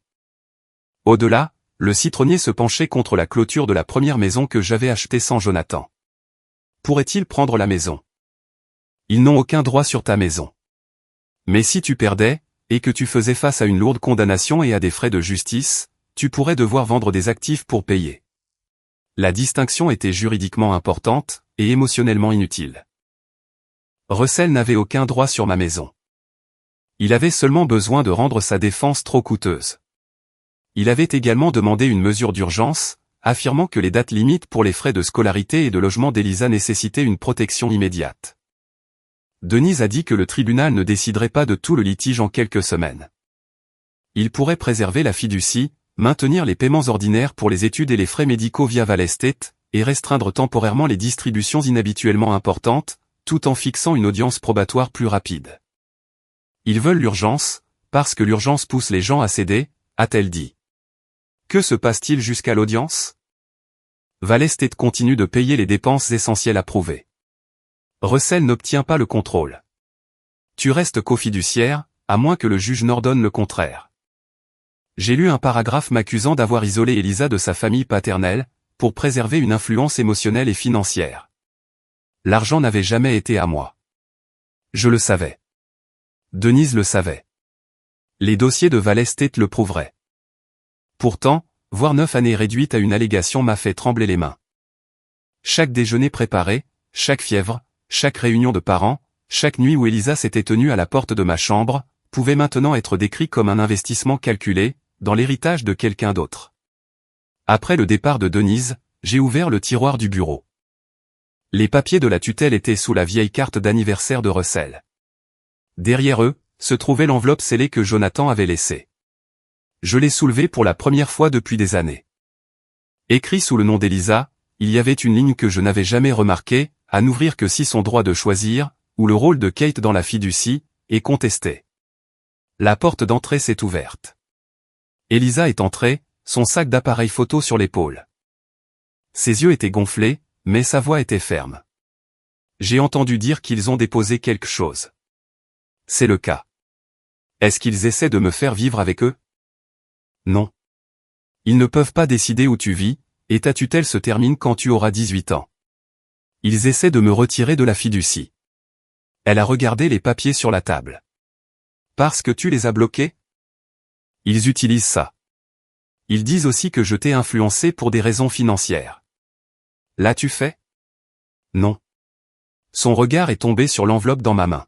Au-delà, le citronnier se penchait contre la clôture de la première maison que j'avais achetée sans Jonathan. Pourrait-il prendre la maison? Ils n'ont aucun droit sur ta maison. Mais si tu perdais, et que tu faisais face à une lourde condamnation et à des frais de justice, tu pourrais devoir vendre des actifs pour payer. La distinction était juridiquement importante, et émotionnellement inutile. Russell n'avait aucun droit sur ma maison. Il avait seulement besoin de rendre sa défense trop coûteuse. Il avait également demandé une mesure d'urgence, affirmant que les dates limites pour les frais de scolarité et de logement d'Elisa nécessitaient une protection immédiate. Denise a dit que le tribunal ne déciderait pas de tout le litige en quelques semaines. Il pourrait préserver la fiducie, maintenir les paiements ordinaires pour les études et les frais médicaux via Val Estate, et restreindre temporairement les distributions inhabituellement importantes, tout en fixant une audience probatoire plus rapide. Ils veulent l'urgence, parce que l'urgence pousse les gens à céder, a-t-elle dit. Que se passe-t-il jusqu'à l'audience? Val Estate continue de payer les dépenses essentielles approuvées. Russell n'obtient pas le contrôle. Tu restes cofiduciaire, à moins que le juge n'ordonne le contraire. J'ai lu un paragraphe m'accusant d'avoir isolé Elisa de sa famille paternelle, pour préserver une influence émotionnelle et financière. L'argent n'avait jamais été à moi. Je le savais. Denise le savait. Les dossiers de Val Estate le prouveraient. Pourtant, voire 9 années réduites à une allégation m'a fait trembler les mains. Chaque déjeuner préparé, chaque fièvre, chaque réunion de parents, chaque nuit où Elisa s'était tenue à la porte de ma chambre, pouvait maintenant être décrit comme un investissement calculé, dans l'héritage de quelqu'un d'autre. Après le départ de Denise, j'ai ouvert le tiroir du bureau. Les papiers de la tutelle étaient sous la vieille carte d'anniversaire de Russell. Derrière eux, se trouvait l'enveloppe scellée que Jonathan avait laissée. Je l'ai soulevée pour la première fois depuis des années. Écrit sous le nom d'Elisa, il y avait une ligne que je n'avais jamais remarquée, à n'ouvrir que si son droit de choisir, ou le rôle de Kate dans la fiducie, est contesté. La porte d'entrée s'est ouverte. Elisa est entrée, son sac d'appareil photo sur l'épaule. Ses yeux étaient gonflés, mais sa voix était ferme. J'ai entendu dire qu'ils ont déposé quelque chose. C'est le cas. Est-ce qu'ils essaient de me faire vivre avec eux? Non. Ils ne peuvent pas décider où tu vis, et ta tutelle se termine quand tu auras 18 ans. Ils essaient de me retirer de la fiducie. Elle a regardé les papiers sur la table. Parce que tu les as bloqués? Ils utilisent ça. Ils disent aussi que je t'ai influencé pour des raisons financières. L'as-tu fait? Non. Son regard est tombé sur l'enveloppe dans ma main.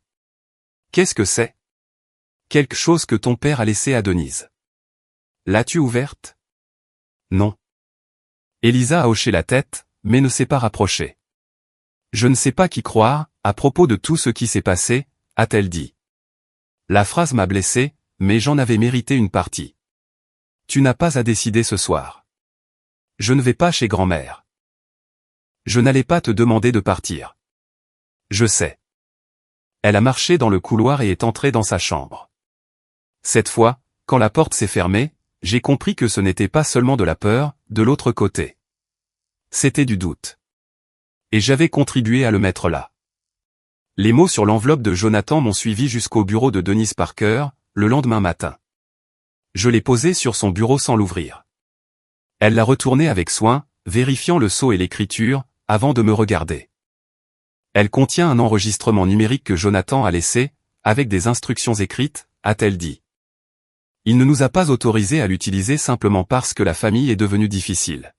Qu'est-ce que c'est? Quelque chose que ton père a laissé à Denise. L'as-tu ouverte? Non. Elisa a hoché la tête, mais ne s'est pas rapprochée. Je ne sais pas qui croire, à propos de tout ce qui s'est passé, a-t-elle dit. La phrase m'a blessé, mais j'en avais mérité une partie. Tu n'as pas à décider ce soir. Je ne vais pas chez grand-mère. Je n'allais pas te demander de partir. Je sais. Elle a marché dans le couloir et est entrée dans sa chambre. Cette fois, quand la porte s'est fermée, j'ai compris que ce n'était pas seulement de la peur, de l'autre côté. C'était du doute. Et j'avais contribué à le mettre là. Les mots sur l'enveloppe de Jonathan m'ont suivi jusqu'au bureau de Denise Parker, le lendemain matin. Je l'ai posé sur son bureau sans l'ouvrir. Elle l'a retourné avec soin, vérifiant le sceau et l'écriture, avant de me regarder. Elle contient un enregistrement numérique que Jonathan a laissé, avec des instructions écrites, a-t-elle dit. Il ne nous a pas autorisés à l'utiliser simplement parce que la famille est devenue difficile.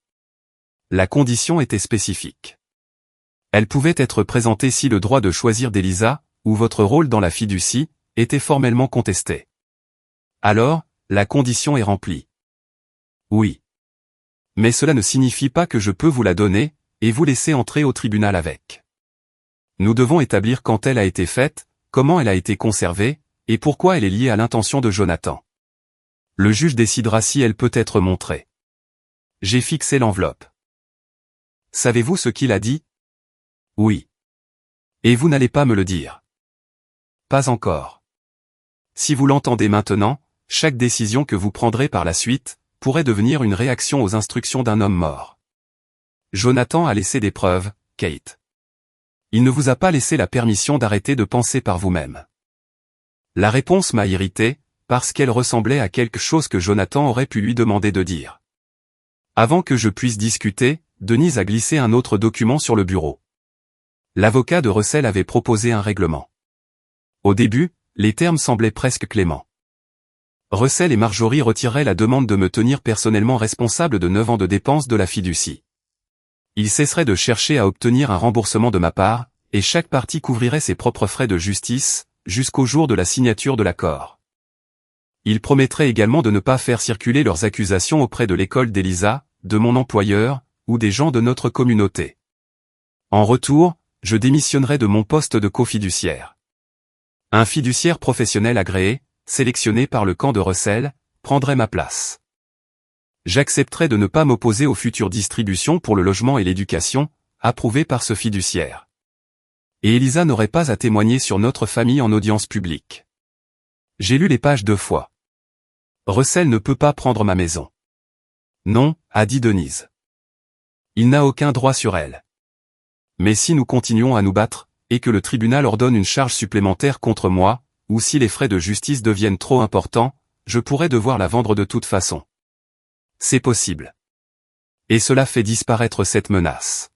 La condition était spécifique. Elle pouvait être présentée si le droit de choisir d'Elisa, ou votre rôle dans la fiducie, était formellement contesté. Alors, la condition est remplie. Oui. Mais cela ne signifie pas que je peux vous la donner, et vous laisser entrer au tribunal avec. Nous devons établir quand elle a été faite, comment elle a été conservée, et pourquoi elle est liée à l'intention de Jonathan. Le juge décidera si elle peut être montrée. J'ai fixé l'enveloppe. Savez-vous ce qu'il a dit? Oui. Et vous n'allez pas me le dire. Pas encore. Si vous l'entendez maintenant, chaque décision que vous prendrez par la suite, pourrait devenir une réaction aux instructions d'un homme mort. Jonathan a laissé des preuves, Kate. Il ne vous a pas laissé la permission d'arrêter de penser par vous-même. La réponse m'a irrité, parce qu'elle ressemblait à quelque chose que Jonathan aurait pu lui demander de dire. Avant que je puisse discuter, Denise a glissé un autre document sur le bureau. L'avocat de Russell avait proposé un règlement. Au début, les termes semblaient presque cléments. Russell et Marjorie retireraient la demande de me tenir personnellement responsable de 9 ans de dépenses de la fiducie. Ils cesseraient de chercher à obtenir un remboursement de ma part, et chaque partie couvrirait ses propres frais de justice, jusqu'au jour de la signature de l'accord. Ils promettraient également de ne pas faire circuler leurs accusations auprès de l'école d'Elisa, de mon employeur, ou des gens de notre communauté. En retour, je démissionnerai de mon poste de cofiduciaire. Un fiduciaire professionnel agréé, sélectionné par le camp de Russell, prendrait ma place. J'accepterai de ne pas m'opposer aux futures distributions pour le logement et l'éducation, approuvées par ce fiduciaire. Et Elisa n'aurait pas à témoigner sur notre famille en audience publique. J'ai lu les pages 2 fois. Russell ne peut pas prendre ma maison. Non, a dit Denise. Il n'a aucun droit sur elle. Mais si nous continuons à nous battre, et que le tribunal ordonne une charge supplémentaire contre moi, ou si les frais de justice deviennent trop importants, je pourrais devoir la vendre de toute façon. C'est possible. Et cela fait disparaître cette menace.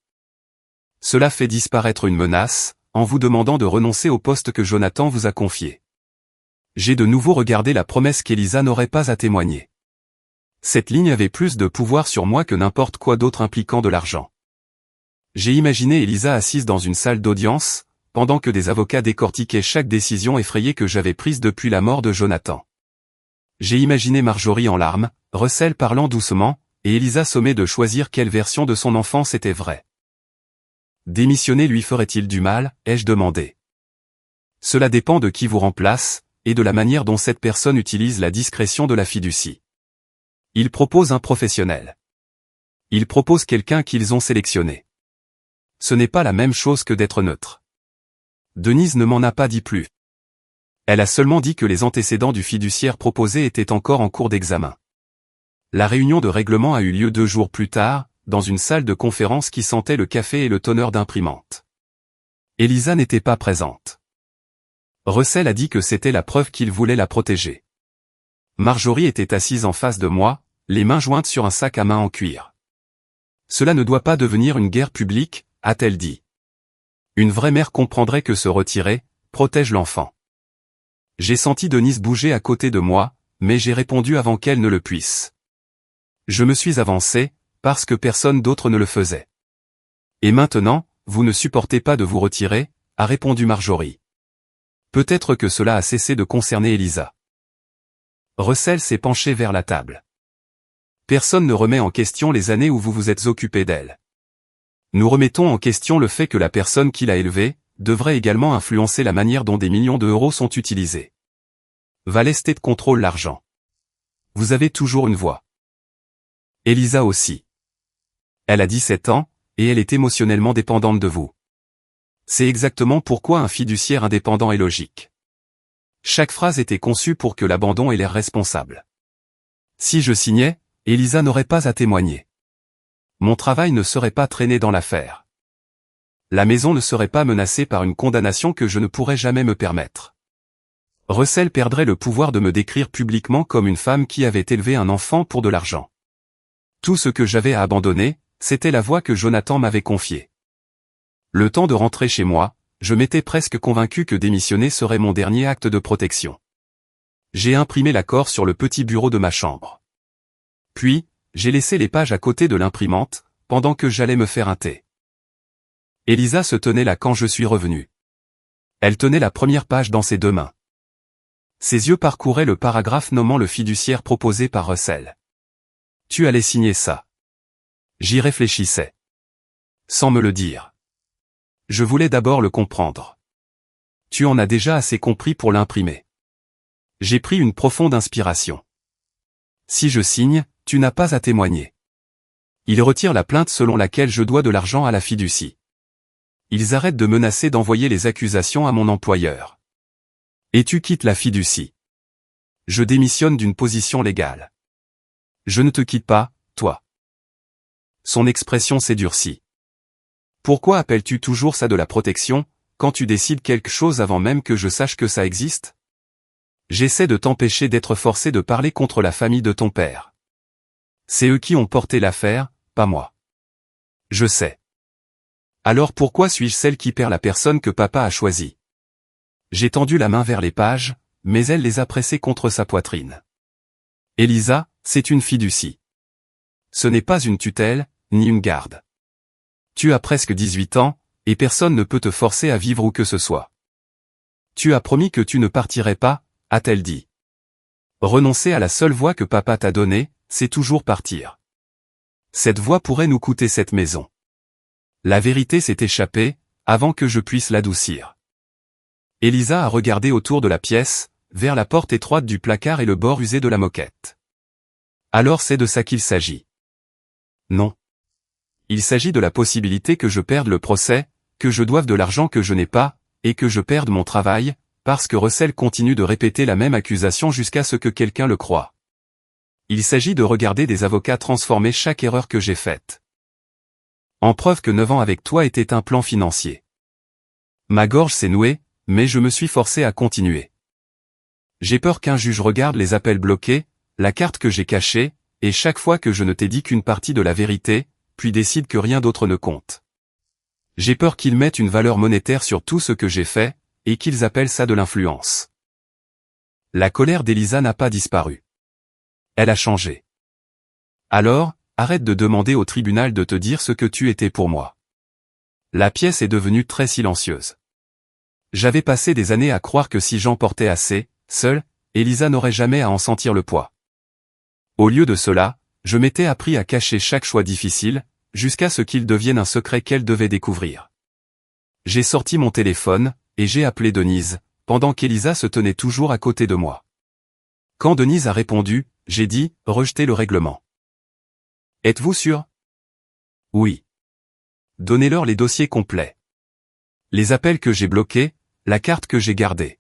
Cela fait disparaître une menace, en vous demandant de renoncer au poste que Jonathan vous a confié. J'ai de nouveau regardé la promesse qu'Elisa n'aurait pas à témoigner. Cette ligne avait plus de pouvoir sur moi que n'importe quoi d'autre impliquant de l'argent. J'ai imaginé Elisa assise dans une salle d'audience, pendant que des avocats décortiquaient chaque décision effrayée que j'avais prise depuis la mort de Jonathan. J'ai imaginé Marjorie en larmes, Russell parlant doucement, et Elisa sommée de choisir quelle version de son enfance était vraie. Démissionner lui ferait-il du mal, ai-je demandé. Cela dépend de qui vous remplace, et de la manière dont cette personne utilise la discrétion de la fiducie. Il propose un professionnel. Il propose quelqu'un qu'ils ont sélectionné. Ce n'est pas la même chose que d'être neutre. Denise ne m'en a pas dit plus. Elle a seulement dit que les antécédents du fiduciaire proposé étaient encore en cours d'examen. La réunion de règlement a eu lieu 2 jours plus tard, dans une salle de conférence qui sentait le café et le tonneur d'imprimante. Elisa n'était pas présente. Russell a dit que c'était la preuve qu'il voulait la protéger. Marjorie était assise en face de moi, les mains jointes sur un sac à main en cuir. Cela ne doit pas devenir une guerre publique, a-t-elle dit. Une vraie mère comprendrait que se retirer protège l'enfant. J'ai senti Denise bouger à côté de moi, mais j'ai répondu avant qu'elle ne le puisse. Je me suis avancé, parce que personne d'autre ne le faisait. Et maintenant, vous ne supportez pas de vous retirer, a répondu Marjorie. Peut-être que cela a cessé de concerner Elisa. Russell s'est penché vers la table. Personne ne remet en question les années où vous vous êtes occupé d'elle. Nous remettons en question le fait que la personne qui l'a élevée devrait également influencer la manière dont des millions d'euros sont utilisés. Val Estate contrôle l'argent. Vous avez toujours une voix. Elisa aussi. Elle a 17 ans, et elle est émotionnellement dépendante de vous. C'est exactement pourquoi un fiduciaire indépendant est logique. Chaque phrase était conçue pour que l'abandon ait l'air responsable. Si je signais, Elisa n'aurait pas à témoigner. Mon travail ne serait pas traîné dans l'affaire. La maison ne serait pas menacée par une condamnation que je ne pourrais jamais me permettre. Russell perdrait le pouvoir de me décrire publiquement comme une femme qui avait élevé un enfant pour de l'argent. Tout ce que j'avais à abandonner, c'était la voix que Jonathan m'avait confiée. Le temps de rentrer chez moi, je m'étais presque convaincu que démissionner serait mon dernier acte de protection. J'ai imprimé l'accord sur le petit bureau de ma chambre. Puis, j'ai laissé les pages à côté de l'imprimante, pendant que j'allais me faire un thé. Elisa se tenait là quand je suis revenu. Elle tenait la première page dans ses 2 mains. Ses yeux parcouraient le paragraphe nommant le fiduciaire proposé par Russell. Tu allais signer ça. J'y réfléchissais. Sans me le dire. Je voulais d'abord le comprendre. Tu en as déjà assez compris pour l'imprimer. J'ai pris une profonde inspiration. Si je signe, tu n'as pas à témoigner. Ils retirent la plainte selon laquelle je dois de l'argent à la fiducie. Ils arrêtent de menacer d'envoyer les accusations à mon employeur. Et tu quittes la fiducie. Je démissionne d'une position légale. Je ne te quitte pas, toi. Son expression s'est durcie. Pourquoi appelles-tu toujours ça de la protection, quand tu décides quelque chose avant même que je sache que ça existe? J'essaie de t'empêcher d'être forcé de parler contre la famille de ton père. C'est eux qui ont porté l'affaire, pas moi. Je sais. Alors pourquoi suis-je celle qui perd la personne que papa a choisie? J'ai tendu la main vers les pages, mais elle les a pressées contre sa poitrine. Elisa, c'est une fiducie. Ce n'est pas une tutelle, ni une garde. Tu as presque 18 ans, et personne ne peut te forcer à vivre où que ce soit. Tu as promis que tu ne partirais pas, a-t-elle dit. Renoncer à la seule voie que papa t'a donnée, c'est toujours partir. Cette voie pourrait nous coûter cette maison. La vérité s'est échappée, avant que je puisse l'adoucir. Elisa a regardé autour de la pièce, vers la porte étroite du placard et le bord usé de la moquette. Alors c'est de ça qu'il s'agit. Non. Il s'agit de la possibilité que je perde le procès, que je doive de l'argent que je n'ai pas, et que je perde mon travail, parce que Russell continue de répéter la même accusation jusqu'à ce que quelqu'un le croie. Il s'agit de regarder des avocats transformer chaque erreur que j'ai faite. En preuve que 9 ans avec toi était un plan financier. Ma gorge s'est nouée, mais je me suis forcé à continuer. J'ai peur qu'un juge regarde les appels bloqués, la carte que j'ai cachée, et chaque fois que je ne t'ai dit qu'une partie de la vérité, puis décide que rien d'autre ne compte. J'ai peur qu'ils mettent une valeur monétaire sur tout ce que j'ai fait, et qu'ils appellent ça de l'influence. La colère d'Elisa n'a pas disparu. Elle a changé. Alors, arrête de demander au tribunal de te dire ce que tu étais pour moi. La pièce est devenue très silencieuse. J'avais passé des années à croire que si j'en portais assez, seule, Elisa n'aurait jamais à en sentir le poids. Au lieu de cela, je m'étais appris à cacher chaque choix difficile, jusqu'à ce qu'il devienne un secret qu'elle devait découvrir. J'ai sorti mon téléphone, et j'ai appelé Denise, pendant qu'Elisa se tenait toujours à côté de moi. Quand Denise a répondu, j'ai dit, rejetez le règlement. Êtes-vous sûr? Oui. Donnez-leur les dossiers complets. Les appels que j'ai bloqués, la carte que j'ai gardée.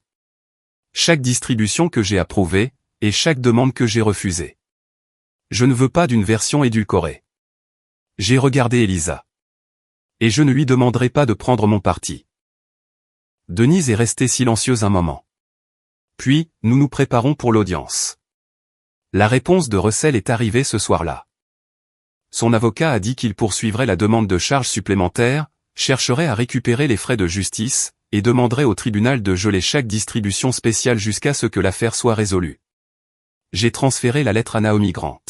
Chaque distribution que j'ai approuvée, et chaque demande que j'ai refusée. Je ne veux pas d'une version édulcorée. J'ai regardé Elisa. Et je ne lui demanderai pas de prendre mon parti. Denise est restée silencieuse un moment. Puis, nous nous préparons pour l'audience. La réponse de Russell est arrivée ce soir-là. Son avocat a dit qu'il poursuivrait la demande de charges supplémentaires, chercherait à récupérer les frais de justice, et demanderait au tribunal de geler chaque distribution spéciale jusqu'à ce que l'affaire soit résolue. J'ai transféré la lettre à Naomi Grant.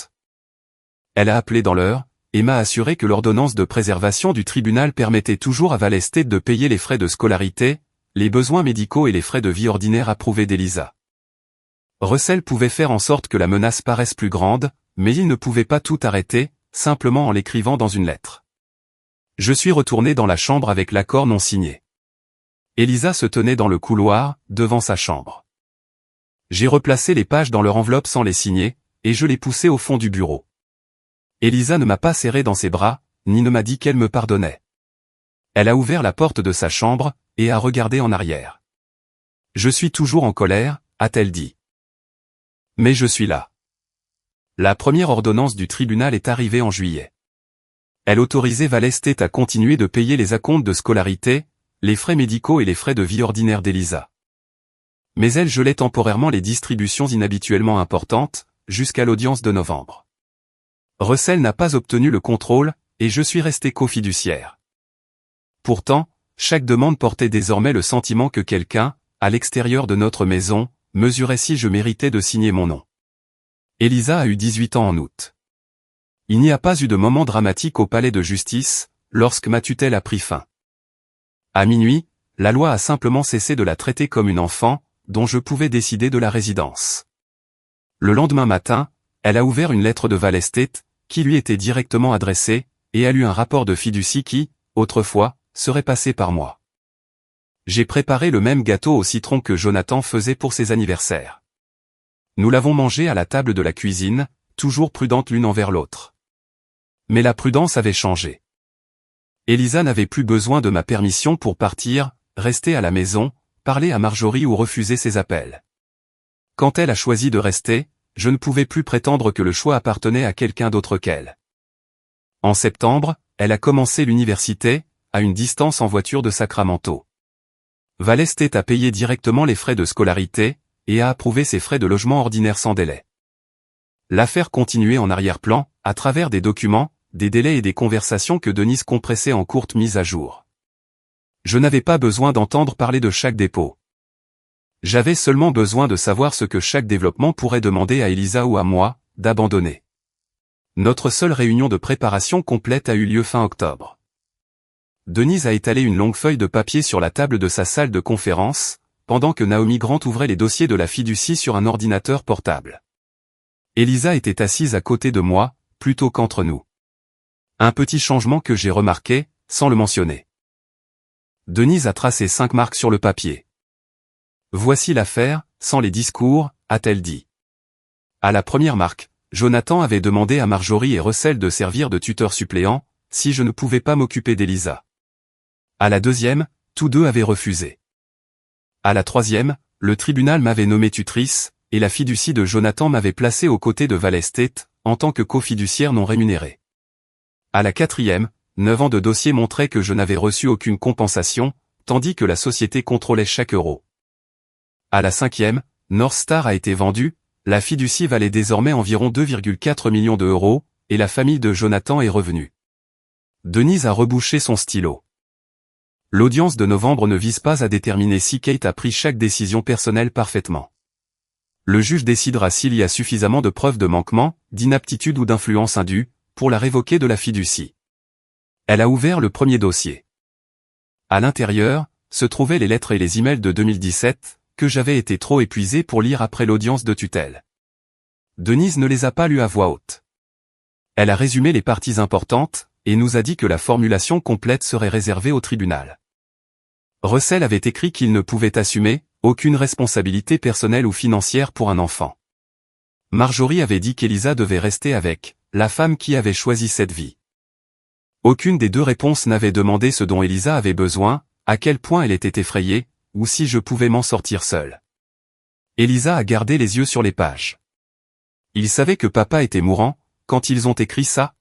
Elle a appelé dans l'heure, et m'a assuré que l'ordonnance de préservation du tribunal permettait toujours à Val Estate de payer les frais de scolarité, les besoins médicaux et les frais de vie ordinaires approuvés d'Elisa. Russell pouvait faire en sorte que la menace paraisse plus grande, mais il ne pouvait pas tout arrêter, simplement en l'écrivant dans une lettre. Je suis retourné dans la chambre avec l'accord non signé. Elisa se tenait dans le couloir, devant sa chambre. J'ai replacé les pages dans leur enveloppe sans les signer, et je les poussai au fond du bureau. Elisa ne m'a pas serré dans ses bras, ni ne m'a dit qu'elle me pardonnait. Elle a ouvert la porte de sa chambre, et a regardé en arrière. Je suis toujours en colère, a-t-elle dit. Mais je suis là. La première ordonnance du tribunal est arrivée en juillet. Elle autorisait Val Estate à continuer de payer les acomptes de scolarité, les frais médicaux et les frais de vie ordinaire d'Elisa. Mais elle gelait temporairement les distributions inhabituellement importantes, jusqu'à l'audience de novembre. Russell n'a pas obtenu le contrôle, et je suis resté cofiduciaire. Pourtant, chaque demande portait désormais le sentiment que quelqu'un, à l'extérieur de notre maison, mesurait si je méritais de signer mon nom. Elisa a eu 18 ans en août. Il n'y a pas eu de moment dramatique au palais de justice, lorsque ma tutelle a pris fin. À minuit, la loi a simplement cessé de la traiter comme une enfant, dont je pouvais décider de la résidence. Le lendemain matin, elle a ouvert une lettre de Val Estate, qui lui était directement adressée, et a lu un rapport de fiducie qui, autrefois, serait passé par moi. J'ai préparé le même gâteau au citron que Jonathan faisait pour ses anniversaires. Nous l'avons mangé à la table de la cuisine, toujours prudentes l'une envers l'autre. Mais la prudence avait changé. Elisa n'avait plus besoin de ma permission pour partir, rester à la maison, parler à Marjorie ou refuser ses appels. Quand elle a choisi de rester, je ne pouvais plus prétendre que le choix appartenait à quelqu'un d'autre qu'elle. En septembre, elle a commencé l'université, à une distance en voiture de Sacramento. Val Estate a payé directement les frais de scolarité, et a approuvé ses frais de logement ordinaires sans délai. L'affaire continuait en arrière-plan, à travers des documents, des délais et des conversations que Denise compressait en courte mise à jour. Je n'avais pas besoin d'entendre parler de chaque dépôt. J'avais seulement besoin de savoir ce que chaque développement pourrait demander à Elisa ou à moi, d'abandonner. Notre seule réunion de préparation complète a eu lieu fin octobre. Denise a étalé une longue feuille de papier sur la table de sa salle de conférence, pendant que Naomi Grant ouvrait les dossiers de la fiducie sur un ordinateur portable. Elisa était assise à côté de moi, plutôt qu'entre nous. Un petit changement que j'ai remarqué, sans le mentionner. Denise a tracé 5 marques sur le papier. Voici l'affaire, sans les discours, a-t-elle dit. À la première marque, Jonathan avait demandé à Marjorie et Russell de servir de tuteurs suppléants, si je ne pouvais pas m'occuper d'Elisa. À la deuxième, tous deux avaient refusé. À la troisième, le tribunal m'avait nommé tutrice, et la fiducie de Jonathan m'avait placé aux côtés de Val Estate, en tant que cofiduciaire non rémunéré. À la quatrième, 9 ans de dossier montraient que je n'avais reçu aucune compensation, tandis que la société contrôlait chaque euro. À la cinquième, North Star a été vendu, la fiducie valait désormais environ 2,4 millions d'euros, et la famille de Jonathan est revenue. Denise a rebouché son stylo. L'audience de novembre ne vise pas à déterminer si Kate a pris chaque décision personnelle parfaitement. Le juge décidera s'il y a suffisamment de preuves de manquement, d'inaptitude ou d'influence indue, pour la révoquer de la fiducie. Elle a ouvert le premier dossier. À l'intérieur, se trouvaient les lettres et les emails de 2017, que j'avais été trop épuisé pour lire après l'audience de tutelle. Denise ne les a pas lus à voix haute. Elle a résumé les parties importantes, et nous a dit que la formulation complète serait réservée au tribunal. Russell avait écrit qu'il ne pouvait assumer aucune responsabilité personnelle ou financière pour un enfant. Marjorie avait dit qu'Elisa devait rester avec la femme qui avait choisi cette vie. Aucune des deux réponses n'avait demandé ce dont Elisa avait besoin, à quel point elle était effrayée, ou si je pouvais m'en sortir seule. Elisa a gardé les yeux sur les pages. Ils savaient que papa était mourant, quand ils ont écrit ça?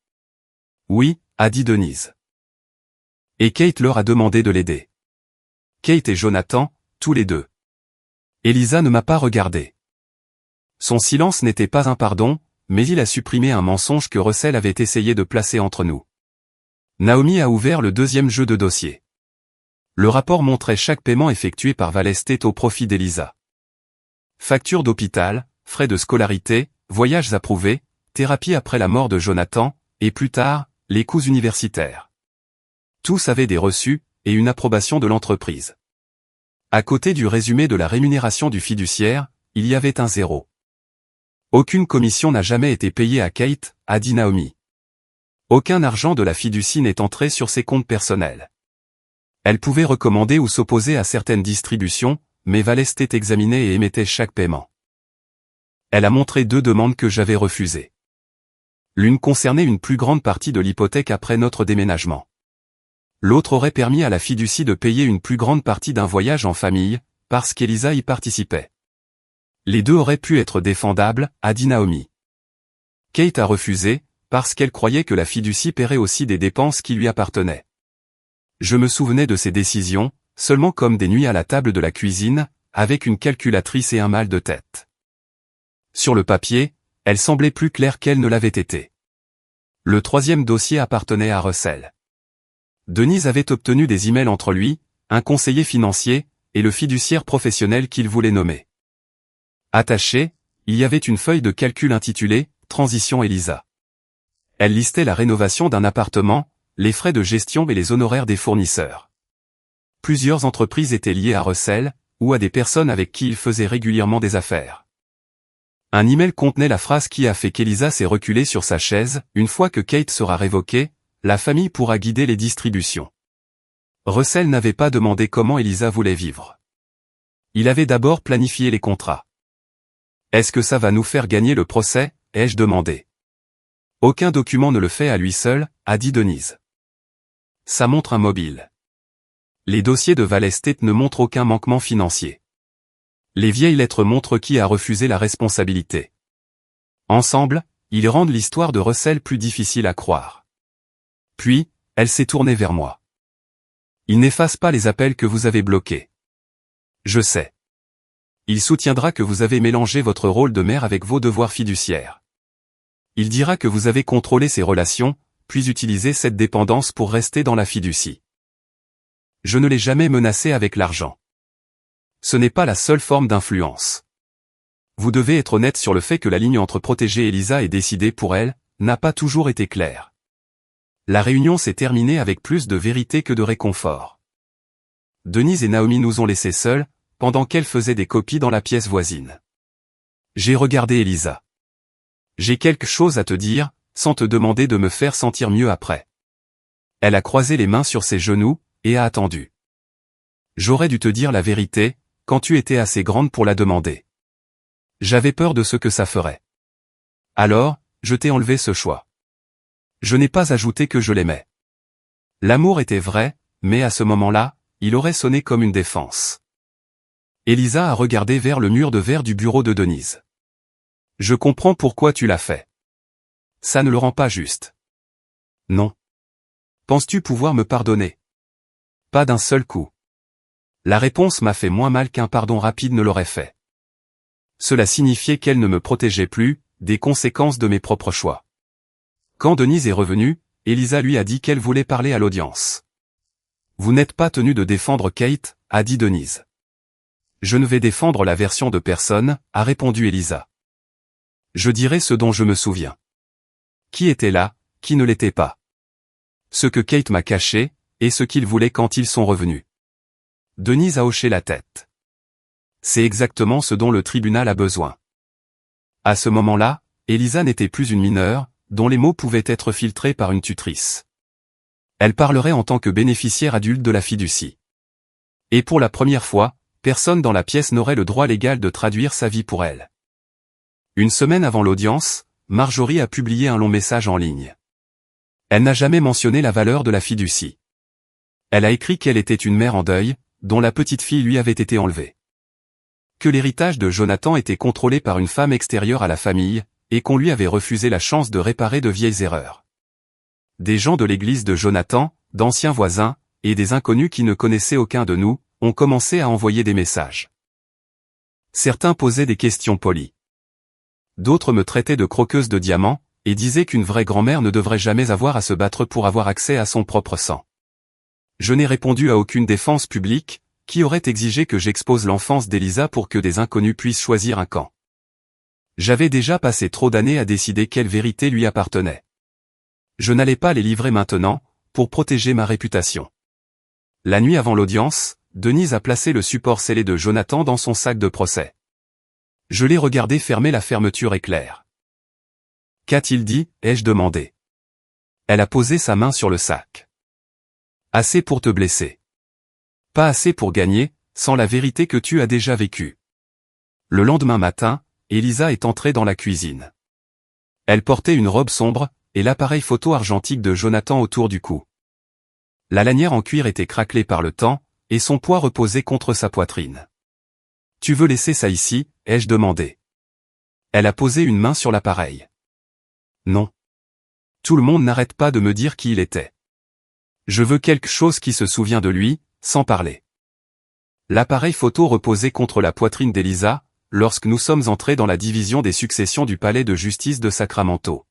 Oui, a dit Denise. Et Kate leur a demandé de l'aider. Kate et Jonathan, tous les deux. Elisa ne m'a pas regardé. Son silence n'était pas un pardon, mais il a supprimé un mensonge que Russell avait essayé de placer entre nous. Naomi a ouvert le deuxième jeu de dossier. Le rapport montrait chaque paiement effectué par Val Estate au profit d'Elisa. Factures d'hôpital, frais de scolarité, voyages approuvés, thérapie après la mort de Jonathan, et plus tard, les coûts universitaires. Tous avaient des reçus, et une approbation de l'entreprise. À côté du résumé de la rémunération du fiduciaire, il y avait un zéro. Aucune commission n'a jamais été payée à Kate, a dit Naomi. Aucun argent de la fiducie n'est entré sur ses comptes personnels. Elle pouvait recommander ou s'opposer à certaines distributions, mais Val Estate examinait et émettait chaque paiement. Elle a montré 2 demandes que j'avais refusées. L'une concernait une plus grande partie de l'hypothèque après notre déménagement. L'autre aurait permis à la fiducie de payer une plus grande partie d'un voyage en famille, parce qu'Elisa y participait. Les 2 auraient pu être défendables, a dit Naomi. Kate a refusé, parce qu'elle croyait que la fiducie paierait aussi des dépenses qui lui appartenaient. Je me souvenais de ces décisions, seulement comme des nuits à la table de la cuisine, avec une calculatrice et un mal de tête. Sur le papier, elle semblait plus claire qu'elle ne l'avait été. Le 3e dossier appartenait à Russell. Denise avait obtenu des emails entre lui, un conseiller financier, et le fiduciaire professionnel qu'il voulait nommer. Attaché, il y avait une feuille de calcul intitulée « Transition Elisa ». Elle listait la rénovation d'un appartement, les frais de gestion et les honoraires des fournisseurs. Plusieurs entreprises étaient liées à Russell, ou à des personnes avec qui il faisait régulièrement des affaires. Un email contenait la phrase qui a fait qu'Elisa s'est reculée sur sa chaise. Une fois que Kate sera révoquée, la famille pourra guider les distributions. Russell n'avait pas demandé comment Elisa voulait vivre. Il avait d'abord planifié les contrats. Est-ce que ça va nous faire gagner le procès, ai-je demandé. Aucun document ne le fait à lui seul, a dit Denise. Ça montre un mobile. Les dossiers de Val Estate ne montrent aucun manquement financier. Les vieilles lettres montrent qui a refusé la responsabilité. Ensemble, ils rendent l'histoire de Russell plus difficile à croire. Puis, elle s'est tournée vers moi. Il n'efface pas les appels que vous avez bloqués. Je sais. Il soutiendra que vous avez mélangé votre rôle de mère avec vos devoirs fiduciaires. Il dira que vous avez contrôlé ses relations, puis utilisé cette dépendance pour rester dans la fiducie. Je ne l'ai jamais menacé avec l'argent. Ce n'est pas la seule forme d'influence. Vous devez être honnête sur le fait que la ligne entre protéger Elisa et décider pour elle, n'a pas toujours été claire. La réunion s'est terminée avec plus de vérité que de réconfort. Denise et Naomi nous ont laissés seuls, pendant qu'elle faisait des copies dans la pièce voisine. J'ai regardé Elisa. J'ai quelque chose à te dire, sans te demander de me faire sentir mieux après. Elle a croisé les mains sur ses genoux, et a attendu. J'aurais dû te dire la vérité, quand tu étais assez grande pour la demander. J'avais peur de ce que ça ferait. Alors, je t'ai enlevé ce choix. Je n'ai pas ajouté que je l'aimais. L'amour était vrai, mais à ce moment-là, il aurait sonné comme une défense. Elisa a regardé vers le mur de verre du bureau de Denise. Je comprends pourquoi tu l'as fait. Ça ne le rend pas juste. Non. Penses-tu pouvoir me pardonner? Pas d'un seul coup. La réponse m'a fait moins mal qu'un pardon rapide ne l'aurait fait. Cela signifiait qu'elle ne me protégeait plus, des conséquences de mes propres choix. Quand Denise est revenue, Elisa lui a dit qu'elle voulait parler à l'audience. Vous n'êtes pas tenu de défendre Kate, a dit Denise. Je ne vais défendre la version de personne, a répondu Elisa. Je dirai ce dont je me souviens. Qui était là, qui ne l'était pas. Ce que Kate m'a caché, et ce qu'ils voulaient quand ils sont revenus. Denise a hoché la tête. C'est exactement ce dont le tribunal a besoin. À ce moment-là, Elisa n'était plus une mineure, dont les mots pouvaient être filtrés par une tutrice. Elle parlerait en tant que bénéficiaire adulte de la fiducie. Et pour la première fois, personne dans la pièce n'aurait le droit légal de traduire sa vie pour elle. Une semaine avant l'audience, Marjorie a publié un long message en ligne. Elle n'a jamais mentionné la valeur de la fiducie. Elle a écrit qu'elle était une mère en deuil, dont la petite fille lui avait été enlevée. Que l'héritage de Jonathan était contrôlé par une femme extérieure à la famille, et qu'on lui avait refusé la chance de réparer de vieilles erreurs. Des gens de l'église de Jonathan, d'anciens voisins, et des inconnus qui ne connaissaient aucun de nous, ont commencé à envoyer des messages. Certains posaient des questions polies. D'autres me traitaient de croqueuse de diamants, et disaient qu'une vraie grand-mère ne devrait jamais avoir à se battre pour avoir accès à son propre sang. Je n'ai répondu à aucune défense publique, qui aurait exigé que j'expose l'enfance d'Elisa pour que des inconnus puissent choisir un camp. J'avais déjà passé trop d'années à décider quelle vérité lui appartenait. Je n'allais pas les livrer maintenant, pour protéger ma réputation. La nuit avant l'audience, Denise a placé le support scellé de Jonathan dans son sac de procès. Je l'ai regardé fermer la fermeture éclair. « Qu'a-t-il dit » ai-je demandé. Elle a posé sa main sur le sac. « Assez pour te blesser. Pas assez pour gagner, sans la vérité que tu as déjà vécue. » Le lendemain matin, Elisa est entrée dans la cuisine. Elle portait une robe sombre, et l'appareil photo argentique de Jonathan autour du cou. La lanière en cuir était craquelée par le temps, et son poids reposait contre sa poitrine. « Tu veux laisser ça ici » ai-je demandé. Elle a posé une main sur l'appareil. « Non. Tout le monde n'arrête pas de me dire qui il était. Je veux quelque chose qui se souvient de lui, sans parler. » L'appareil photo reposait contre la poitrine d'Elisa, lorsque nous sommes entrés dans la division des successions du palais de justice de Sacramento.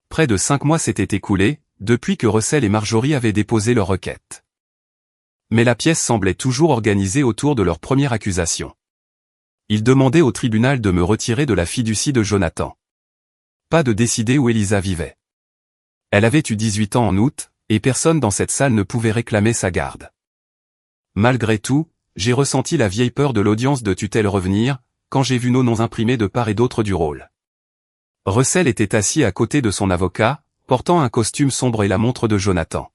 Près de 5 mois s'étaient écoulés, depuis que Russell et Marjorie avaient déposé leur requête. Mais la pièce semblait toujours organisée autour de leur première accusation. Ils demandaient au tribunal de me retirer de la fiducie de Jonathan. Pas de décider où Elisa vivait. Elle avait eu 18 ans en août, et personne dans cette salle ne pouvait réclamer sa garde. Malgré tout, j'ai ressenti la vieille peur de l'audience de tutelle revenir, quand j'ai vu nos noms imprimés de part et d'autre du rôle. Russell était assis à côté de son avocat, portant un costume sombre et la montre de Jonathan.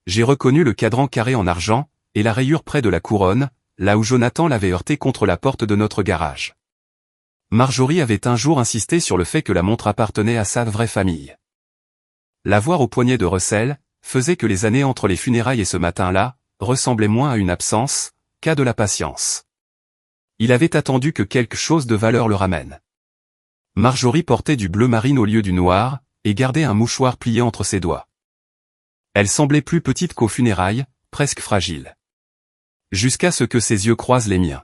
J'ai reconnu le cadran carré en argent, et la rayure près de la couronne, là où Jonathan l'avait heurté contre la porte de notre garage. Marjorie avait un jour insisté sur le fait que la montre appartenait à sa vraie famille. La voir au poignet de Russell, faisait que les années entre les funérailles et ce matin-là, ressemblaient moins à une absence, qu'à de la patience. Il avait attendu que quelque chose de valeur le ramène. Marjorie portait du bleu marine au lieu du noir, et gardait un mouchoir plié entre ses doigts. Elle semblait plus petite qu'aux funérailles, presque fragile. Jusqu'à ce que ses yeux croisent les miens.